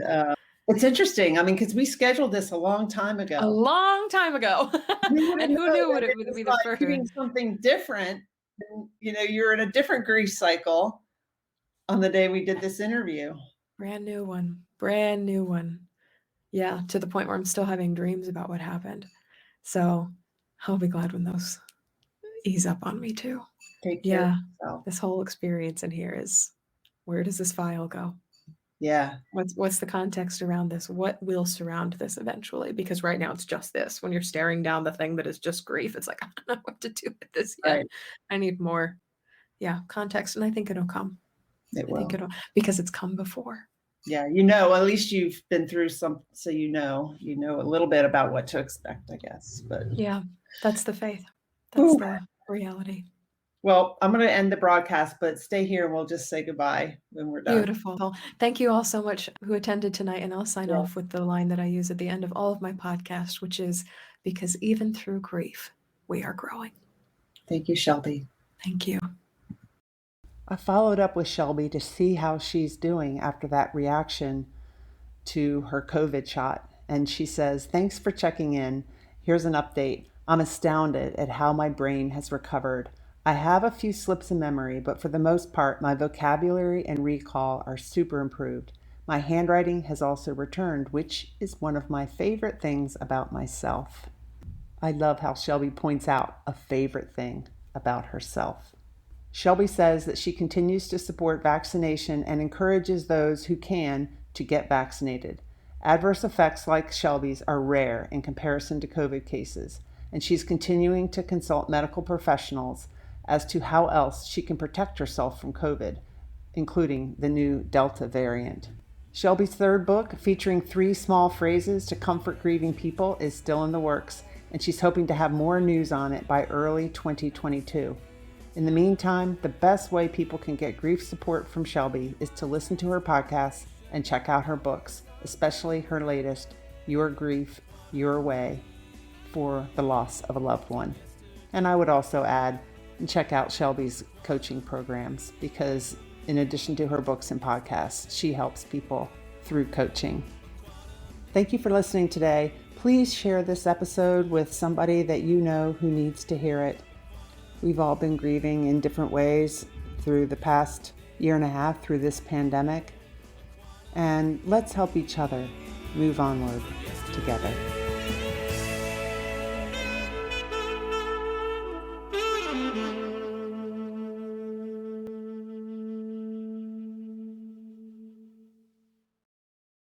it's interesting. I mean, because we scheduled this a long time ago. A long time ago. And who knew it would be the first? Doing something different. And, you're in a different grief cycle on the day we did this interview. Brand new one. Yeah, to the point where I'm still having dreams about what happened. So I'll be glad when those ease up on me too. Take care of yourself. This whole experience in here is, where does this file go? Yeah. What's the context around this? What will surround this eventually? Because right now it's just this. When you're staring down the thing that is just grief, it's like, I don't know what to do with this yet. Right. I need more, context, and I think it'll come. I think it'll, because it's come before. Yeah, at least you've been through some, so you know a little bit about what to expect, I guess. But yeah, that's the faith. That's the reality. Well, I'm going to end the broadcast, but stay here and we'll just say goodbye when we're done. Beautiful. Thank you all so much who attended tonight, and I'll sign off with the line that I use at the end of all of my podcasts, which is, because even through grief, we are growing. Thank you, Shelby. Thank you. I followed up with Shelby to see how she's doing after that reaction to her COVID shot. And she says, "Thanks for checking in. Here's an update. I'm astounded at how my brain has recovered. I have a few slips of memory, but for the most part, my vocabulary and recall are super improved. My handwriting has also returned, which is one of my favorite things about myself." I love how Shelby points out a favorite thing about herself. Shelby says that she continues to support vaccination and encourages those who can to get vaccinated. Adverse effects like Shelby's are rare in comparison to COVID cases, and she's continuing to consult medical professionals as to how else she can protect herself from COVID, including the new Delta variant. Shelby's third book, featuring 3 small phrases to comfort grieving people, is still in the works, and she's hoping to have more news on it by early 2022. In the meantime, the best way people can get grief support from Shelby is to listen to her podcasts and check out her books, especially her latest, Your Grief, Your Way, for the loss of a loved one. And I would also add, and check out Shelby's coaching programs, because in addition to her books and podcasts, she helps people through coaching. Thank you for listening today. Please share this episode with somebody that you know who needs to hear it. We've all been grieving in different ways through the past year and a half through this pandemic. And let's help each other move onward together.